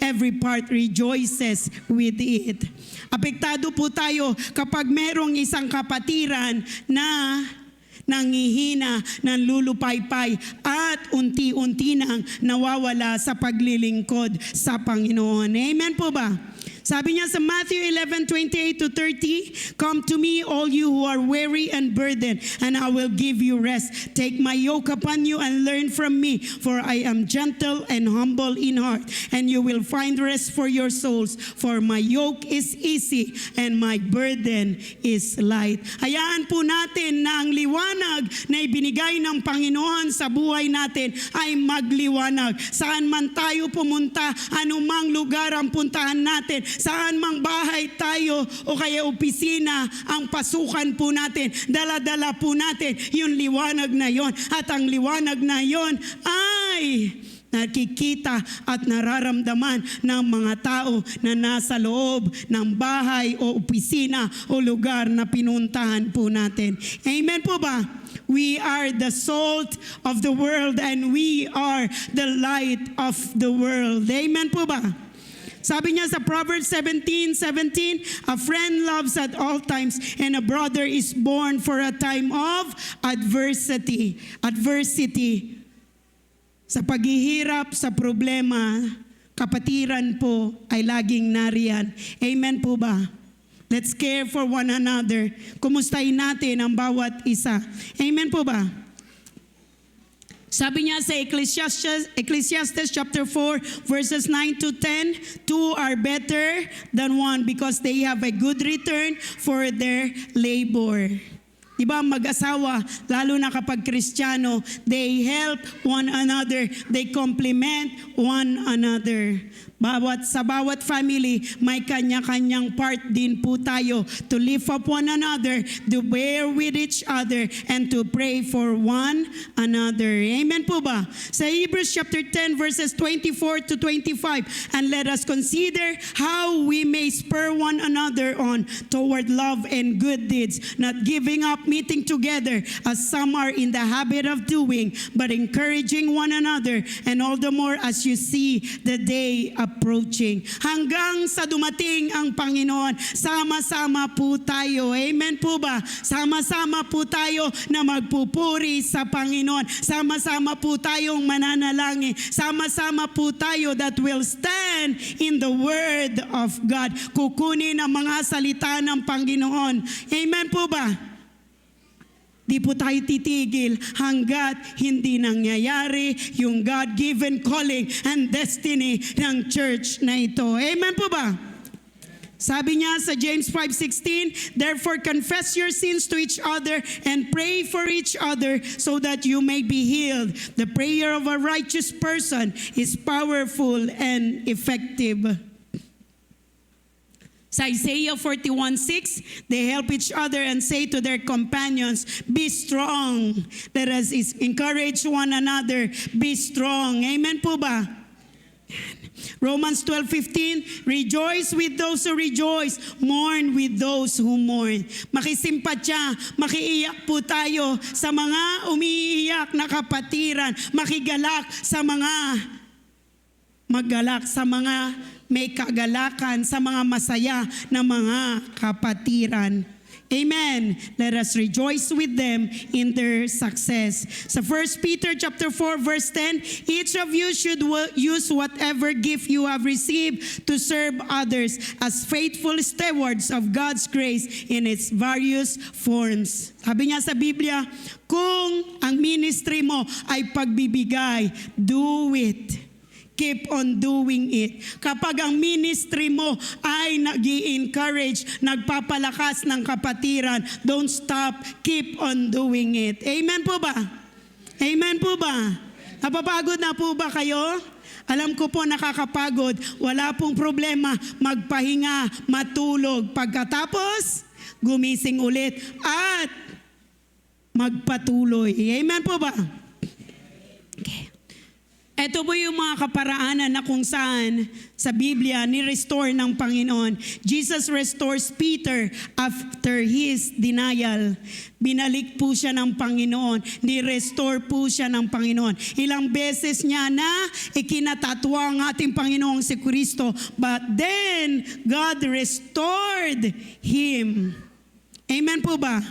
A: every part rejoices with it. Apektado po tayo kapag merong isang kapatiran na nangihina, nanlulupaypay at unti-unti nang nawawala sa paglilingkod sa Panginoon. Amen po ba? Sabi niya sa Matthew 11:28 to 30, "Come to me, all you who are weary and burdened, and I will give you rest. Take my yoke upon you and learn from me, for I am gentle and humble in heart, and you will find rest for your souls. For my yoke is easy and my burden is light." Hayaan po natin na ang liwanag na ibinigay ng Panginoon sa buhay natin ay magliwanag. Saan man tayo pumunta, anumang lugar ang puntahan natin, saan mang bahay tayo o kaya opisina ang pasukan po natin, dala-dala po natin yung liwanag na yon. At ang liwanag na yon ay nakikita at nararamdaman ng mga tao na nasa loob ng bahay o opisina o lugar na pinuntahan po natin. Amen po ba? We are the salt of the world and we are the light of the world. Amen po ba? Sabi niya sa Proverbs 17:17, "A friend loves at all times, and a brother is born for a time of adversity." Adversity. Sa paghihirap, sa problema, kapatiran po ay laging nariyan. Amen po ba? Let's care for one another. Kumustahin natin ang bawat isa. Amen po ba? Sabi niya sa Ecclesiastes chapter 4 verses 9 to 10, "Two are better than one because they have a good return for their labor." Diba mag-asawa, lalo na kapag Kristiyano, they help one another, they complement one another. Sa bawat family, may kanya-kanyang part din po tayo to lift up one another, to bear with each other, and to pray for one another. Amen po ba? Sa Hebrews chapter 10 verses 24 to 25, "And let us consider how we may spur one another on toward love and good deeds, not giving up meeting together as some are in the habit of doing, but encouraging one another, and all the more as you see the day approaching." Hanggang sa dumating ang Panginoon, sama-sama po tayo. Amen po ba? Sama-sama po tayo na magpupuri sa Panginoon. Sama-sama po tayong mananalangin. Sama-sama po tayo that will stand in the Word of God. Kukunin ang mga salita ng Panginoon. Amen po ba? Di po tayo titigil hanggat hindi nangyayari yung God-given calling and destiny ng church na ito. Amen po ba? Sabi niya sa James 5:16, "Therefore confess your sins to each other and pray for each other so that you may be healed. The prayer of a righteous person is powerful and effective." Sa Isaiah 41:6, they help each other and say to their companions, "Be strong." Let us encourage one another, be strong. Amen po ba? Romans 12:15, "Rejoice with those who rejoice, mourn with those who mourn." Makisimpatya, makiiyak po tayo sa mga umiiyak na kapatiran, makigalak sa mga may kagalakan, sa mga masaya na mga kapatiran. Amen. Let us rejoice with them in their success. Sa 1 Peter chapter 4 verse 10, "Each of you should use whatever gift you have received to serve others as faithful stewards of God's grace in its various forms." Sabi niya sa Biblia, kung ang ministry mo ay pagbibigay, do it. Keep on doing it. Kapag ang ministry mo ay nag-i-encourage, nagpapalakas ng kapatiran, don't stop, keep on doing it. Amen po ba? Amen po ba? Napapagod na po ba kayo? Alam ko po nakakapagod. Wala pong problema. Magpahinga, matulog. Pagkatapos, gumising ulit at magpatuloy. Amen po ba? Okay. Ito po yung mga kaparaanan na kung saan sa Biblia ni-restore ng Panginoon. Jesus restores Peter after his denial. Binalik po siya ng Panginoon. Ni-restore po siya ng Panginoon. Ilang beses niya na ikinatatwa ang ating Panginoong si Kristo. But then, God restored him. Amen po ba?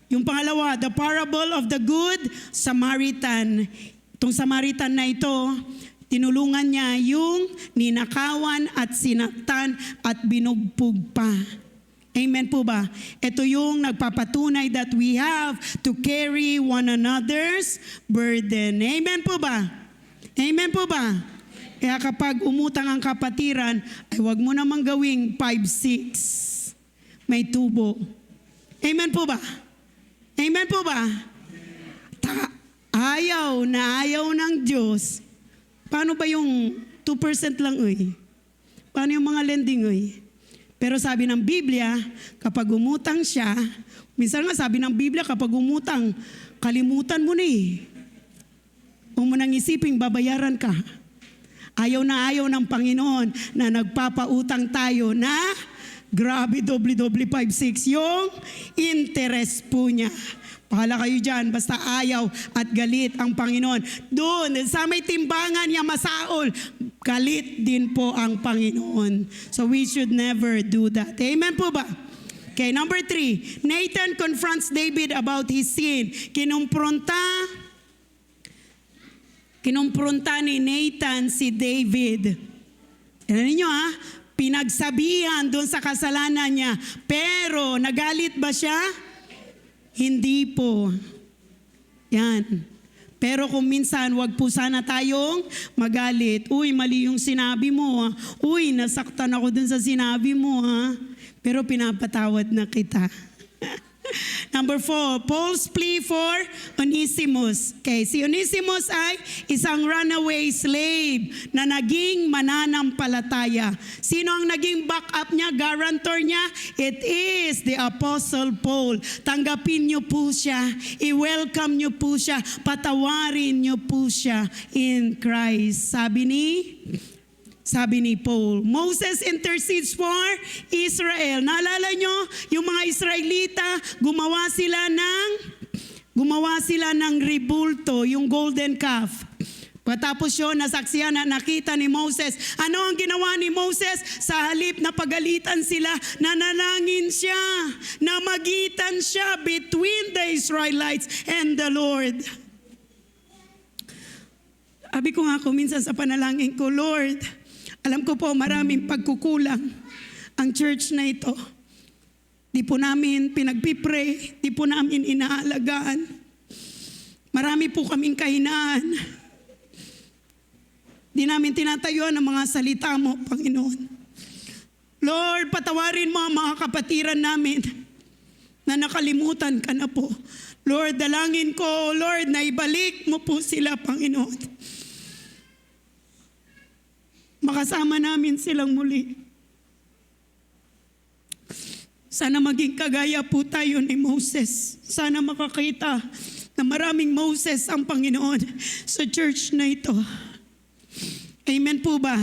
A: Yung pangalawa, the parable of the Good Samaritan. Itong Samaritan na ito, Tinulungan niya yung ninakawan at sinaktan at binugpog pa. Amen po ba? Ito yung nagpapatunay that we have to carry one another's burden. Amen po ba? Amen po ba? Kaya kapag umutang ang kapatiran, ay wag mo namang gawing 5-6. May tubo. Amen po ba? Amen po ba? Ayaw na ayaw ng Diyos. Paano ba yung 2% lang Paano yung mga lending Pero sabi ng Biblia, kapag umutang siya, minsan nga sabi ng Biblia, kapag umutang, kalimutan mo na Huwag mo nang isiping babayaran ka. Ayaw na ayaw ng Panginoon na nagpapautang tayo na grabe, doble-doble 5-6 yung interest po niya. Pahala kayo dyan, basta ayaw at galit ang Panginoon. Doon, sa may timbangan niya masaol, galit din po ang Panginoon. So we should never do that. Amen po ba? Okay, number 3. Nathan confronts David about his sin. Kinumpronta ni Nathan si David. Tignan ninyo pinagsabihan doon sa kasalanan niya. Pero nagalit ba siya? Hindi po. Yan. Pero kung minsan, wag po sana tayong magalit. Uy, mali yung sinabi mo. Uy, nasaktan ako dun sa sinabi mo. Pero pinapatawad na kita. Number 4, Paul's plea for Onesimus. Okay, si Onesimus ay isang runaway slave na naging mananampalataya. Sino ang naging backup niya, guarantor niya? It is the Apostle Paul. Tanggapin niyo po siya, i-welcome niyo po siya, patawarin niyo po siya in Christ. Sabi ni Paul, Moses intercedes for Israel. Naalala nyo, yung mga Israelita, gumawa sila ng ribulto, yung golden calf. Patapos yun, nasaksiyan na nakita ni Moses. Ano ang ginawa ni Moses? Sa halip na pagalitan sila, nanalangin siya, namagitan siya between the Israelites and the Lord. Sabi ko nga minsan sa panalangin ko, Lord, alam ko po maraming pagkukulang ang church na ito. Di po namin pinagpipray, di po namin inaalagaan. Marami po kaming kahinaan. Di namin tinatayuan ang mga salita mo, Panginoon. Lord, patawarin mo ang mga kapatiran namin na nakalimutan ka na po. Lord, dalangin ko, Lord, na ibalik mo po sila, Panginoon. Makasama namin silang muli. Sana maging kagaya po tayo ni Moses. Sana makakita na maraming Moses ang Panginoon sa church na ito. Amen po ba?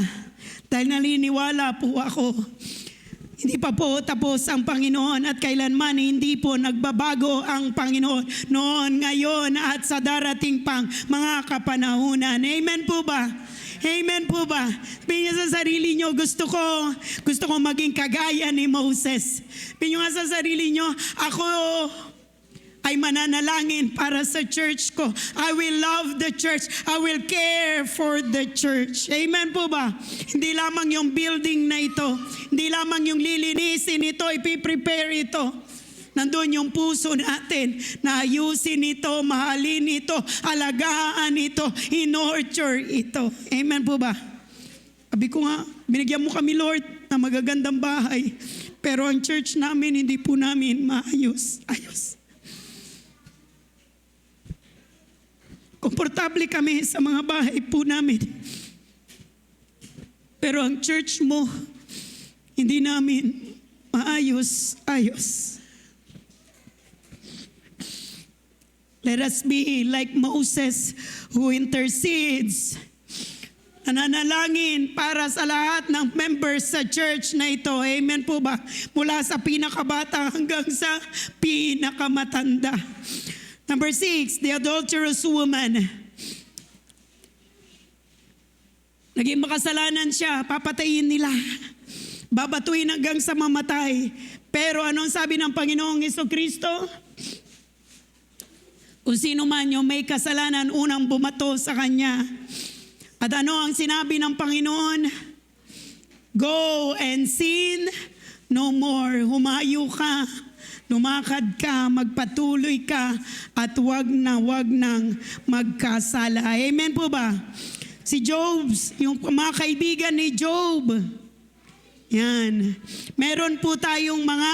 A: Dahil naniniwala po ako, hindi pa po tapos ang Panginoon at kailanman hindi po nagbabago ang Panginoon noon, ngayon at sa darating pang mga kapanahunan. Amen po ba? Amen po ba? Sabihin sa sarili nyo, gusto ko maging kagaya ni Moses. Sabihin nyo nga sa sarili nyo, ako ay mananalangin para sa church ko. I will love the church. I will care for the church. Amen po ba? Hindi lamang yung building na ito. Hindi lamang yung lilinisin ito, ipiprepare ito. Nandun yung puso natin na ayusin ito, mahalin ito, alagaan ito, in-nurture ito. Amen po ba? Sabi ko nga, binigyan mo kami Lord na magagandang bahay. Pero ang church namin, hindi po namin maayos. Komportable kami sa mga bahay po namin. Pero ang church mo, hindi namin maayos. Let us be like Moses who intercedes. Nananalangin para sa lahat ng members sa church na ito. Amen po ba? Mula sa pinakabata hanggang sa pinakamatanda. Number 6, the adulterous woman. Naging makasalanan siya, papatayin nila. Babatuin hanggang sa mamatay. Pero anong sabi ng Panginoong Jesucristo? Kung sino man yung may kasalanan, unang bumato sa kanya. At ano ang sinabi ng Panginoon? Go and sin no more. Humayo ka, lumakad ka, magpatuloy ka, at wag nang magkasala. Amen po ba? Si Job, yung mga kaibigan ni Job, yan. Meron po tayong mga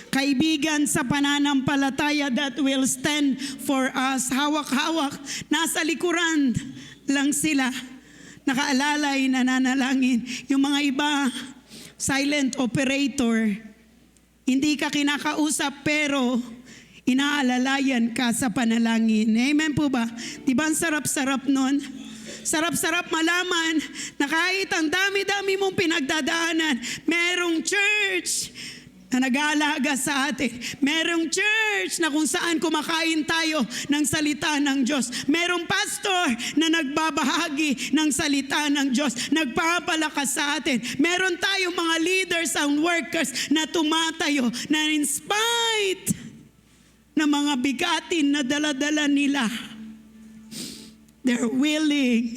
A: kaibigan sa pananampalataya that will stand for us. Hawak-hawak, nasa likuran lang sila. Nakaalalay, nananalangin. Yung mga iba, silent operator. Hindi ka kinakausap pero inaalalayan ka sa panalangin. Amen po ba? Di ba ang sarap-sarap nun? Sarap-sarap malaman na kahit ang dami-dami mong pinagdadaanan, merong church na nag-aalaga sa atin. Merong church na kung saan kumakain tayo ng salita ng Diyos. Merong pastor na nagbabahagi ng salita ng Diyos. Nagpapalakas sa atin. Meron tayong mga leaders and workers na tumatayo na in spite ng mga bigatin na daladala nila, they're willing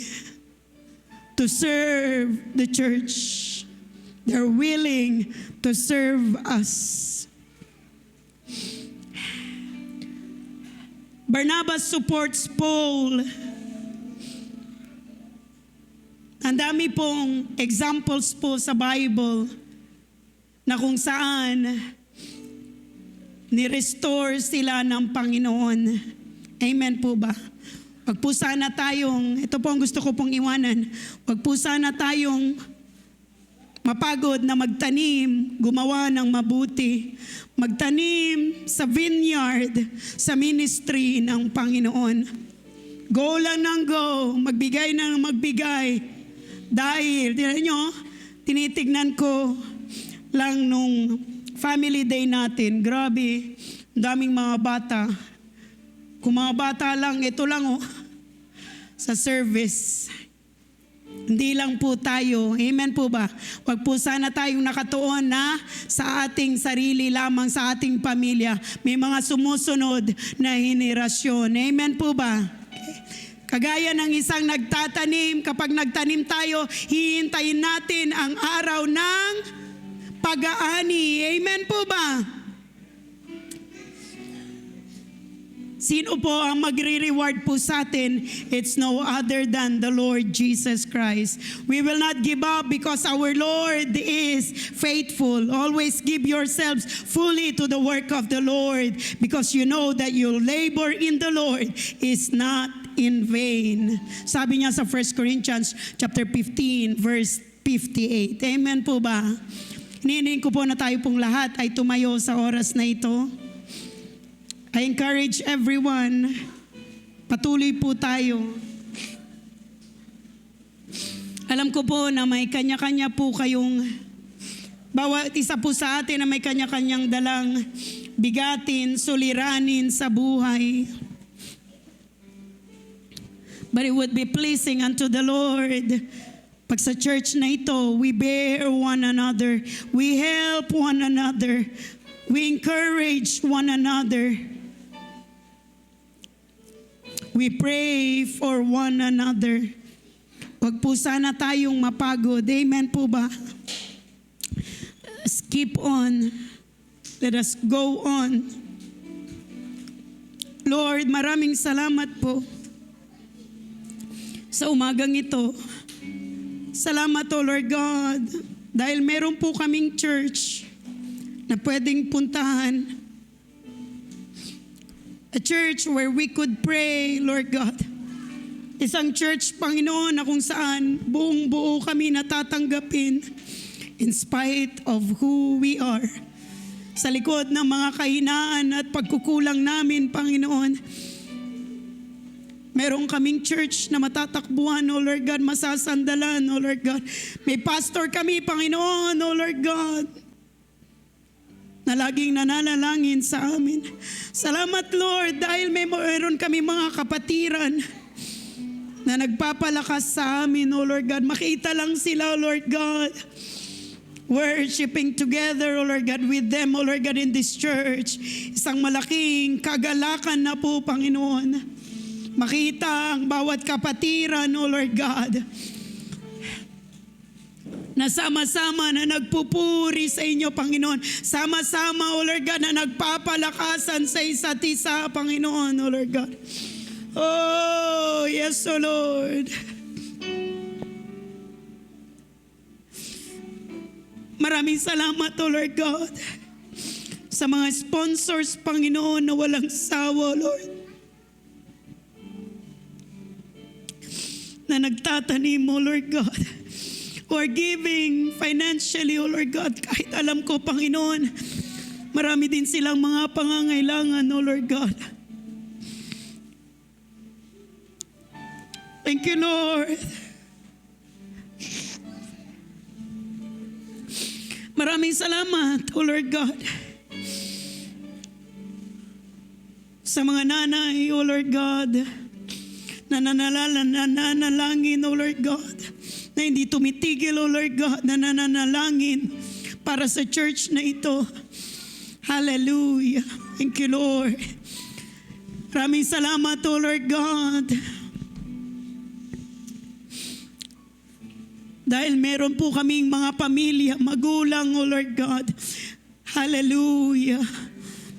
A: to serve the church. They're willing to serve us. Barnabas supports Paul. Ang dami pong examples po sa Bible na kung saan ni-restore sila ng Panginoon. Amen po ba? Wag po sana tayong, ito po ang gusto ko pong iwanan, wag po sana tayong mapagod na magtanim, gumawa ng mabuti, magtanim sa vineyard, sa ministry ng Panginoon. Go lang ng go, magbigay ng magbigay. Dahil, tingnan nyo, tinitignan ko lang nung family day natin, grabe, daming mga bata. Kung mga bata lang, ito lang sa service. Hindi lang po tayo. Amen po ba? Wag po sana tayong nakatuon na sa ating sarili lamang, sa ating pamilya. May mga sumusunod na henerasyon. Amen po ba? Kagaya ng isang nagtatanim, kapag nagtanim tayo, hihintayin natin ang araw ng pag-aani. Amen po ba? Sino po ang magre-reward po sa atin? It's no other than the Lord Jesus Christ. We will not give up because our Lord is faithful. Always give yourselves fully to the work of the Lord because you know that your labor in the Lord is not in vain. Sabi niya sa 1 Corinthians chapter 15 verse 58. Amen po ba? Hinihiling ko po na tayo pong lahat ay tumayo sa oras na ito. I encourage everyone, patuloy po tayo. Alam ko po na may kanya-kanya po kayong, bawat isa po sa atin na may kanya-kanyang dalang bigatin, suliranin sa buhay. But it would be pleasing unto the Lord. Pag sa church na ito, we bear one another, we help one another, we encourage one another. We pray for one another. Wag po sana tayong mapagod. Amen po ba? Let's keep on. Let us go on. Lord, maraming salamat po sa umagang ito. Salamat o Lord God, dahil meron po kaming church na pwedeng puntahan. A church where we could pray, Lord God. Isang church, Panginoon, na kung saan buong buo kami natatanggapin in spite of who we are. Sa likod ng mga kahinaan at pagkukulang namin, Panginoon, meron kaming church na matatakbuhan, O Lord God, masasandalan, O Lord God. May pastor kami, Panginoon, O Lord God, na laging nananalangin sa amin. Salamat, Lord, dahil meron kami mga kapatiran na nagpapalakas sa amin, O Lord God. Makita lang sila, O Lord God, worshiping together, O Lord God, with them, O Lord God, in this church. Isang malaking kagalakan na po, Panginoon. makita ang bawat kapatiran, O Lord God, na sama-sama na nagpupuri sa inyo, Panginoon. Sama-sama, O Lord God, na nagpapalakasan sa isa't isa, Panginoon, O Lord God. Oh, yes, O Lord. Maraming salamat, O Lord God, sa mga sponsors, Panginoon, na walang sawa, Lord, na nagtatanim, O Lord God, who are giving financially, O Lord God. Kahit alam ko, Panginoon, marami din silang mga pangangailangan, O Lord God. Thank you, Lord. Maraming salamat, O Lord God, sa mga nanay, O Lord God, na nananalangin, O Lord God, na hindi tumitigil, O Lord God, na nananalangin para sa church na ito. Hallelujah. Thank you, Lord. Maraming salamat, O Lord God, dahil meron po kaming mga pamilya, magulang, O Lord God. Hallelujah.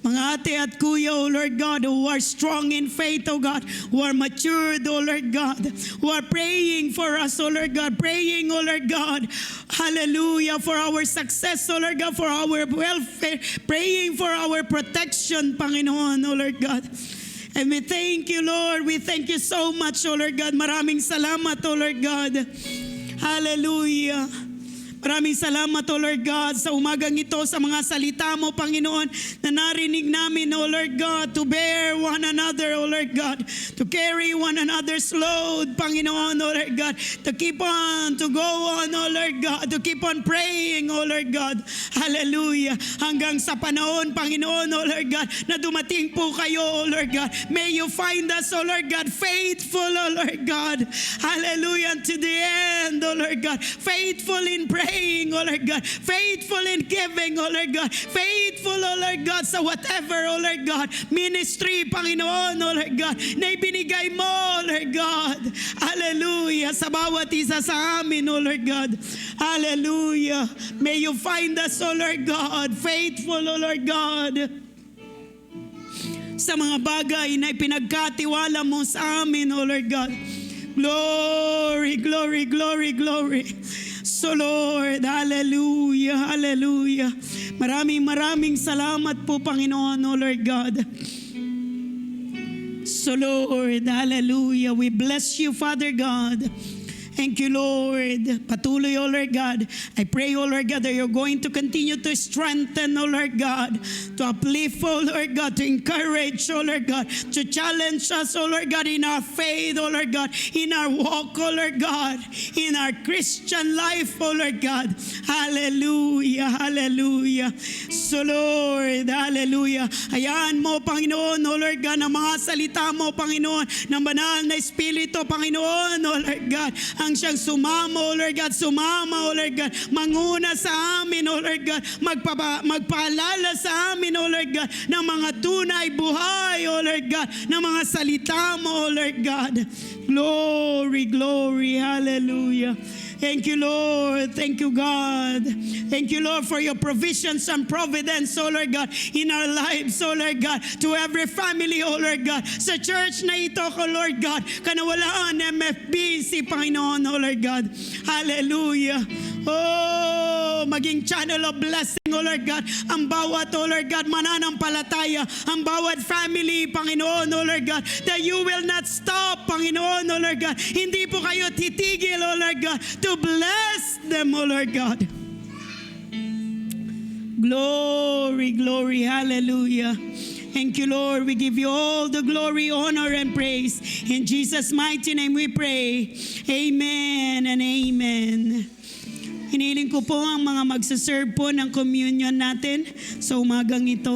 A: Mga ate at kuya, O Lord God, who are strong in faith, O God, who are matured, O Lord God, who are praying for us, O Lord God, praying, O Lord God, hallelujah, for our success, O Lord God, for our welfare, praying for our protection, Panginoon, O Lord God. And we thank you, Lord. We thank you so much, O Lord God. Maraming salamat, O Lord God. Hallelujah. Maraming salamat, O Lord God, sa umagang ito, sa mga salita mo, Panginoon, na narinig namin, O Lord God, to bear one another, O Lord God, to carry one another's load, Panginoon, O Lord God, to keep on, to go on, O Lord God, to keep on praying, O Lord God. Hallelujah. Hanggang sa panahon, Panginoon, O Lord God, na dumating po kayo, O Lord God. May you find us, O Lord God, faithful, O Lord God. Hallelujah. To the end, O Lord God. Faithful in praying, O Lord God. Faithful in giving, O Lord God. Faithful, O Lord God, sa whatever, O Lord God, ministry, Panginoon, O Lord God, na ibinigay mo, O Lord God. Hallelujah. Sa bawat isa sa amin, O Lord God. Hallelujah. May you find us, O Lord God, faithful, O Lord God, sa mga bagay na ipinagkatiwala mo sa amin, O Lord God. Glory, glory, glory, glory. So Lord, hallelujah, hallelujah. Maraming salamat po, Panginoon, O Lord God. So Lord, hallelujah. We bless you, Father God. Thank you, Lord. Patuloy, O Lord God. I pray, O Lord God, that you're going to continue to strengthen, O Lord God, to uplift, O Lord God, to encourage, O Lord God, to challenge us, O Lord God, in our faith, O Lord God, in our walk, O Lord God, in our Christian life, O Lord God. Hallelujah, hallelujah. So Lord, hallelujah. Hayaan mo, Panginoon, O Lord God, ang mga salita mo, Panginoon, ng banal na Espiritu, Panginoon, O Lord God, ang siyang sumama, O Lord God, sumama, O Lord God, manguna sa amin, O Lord God, magpaalala sa amin, O Lord God, ng mga tunay buhay, O Lord God, ng mga salita mo, O Lord God. Glory, glory, hallelujah. Thank you, Lord. Thank you, God. Thank you, Lord, for your provisions and providence, oh Lord God, in our lives, oh Lord God, to every family, oh Lord God, sa church na ito, oh Lord God, kanawalaan MFBC, Panginoon, oh Lord God. Hallelujah. Oh, maging channel of blessing, oh Lord God, ang bawat, oh Lord God, mananampalataya, ang bawat family, Panginoon, oh Lord God, that you will not stop, Panginoon, oh Lord God. Hindi po kayo titigil, oh Lord God, to bless them, oh Lord God. Glory, glory, hallelujah. Thank you, Lord. We give you all the glory, honor, and praise. In Jesus' mighty name we pray. Amen and amen. Hiniling ko po ang mga magsaserve po ng communion natin sa umagang ito.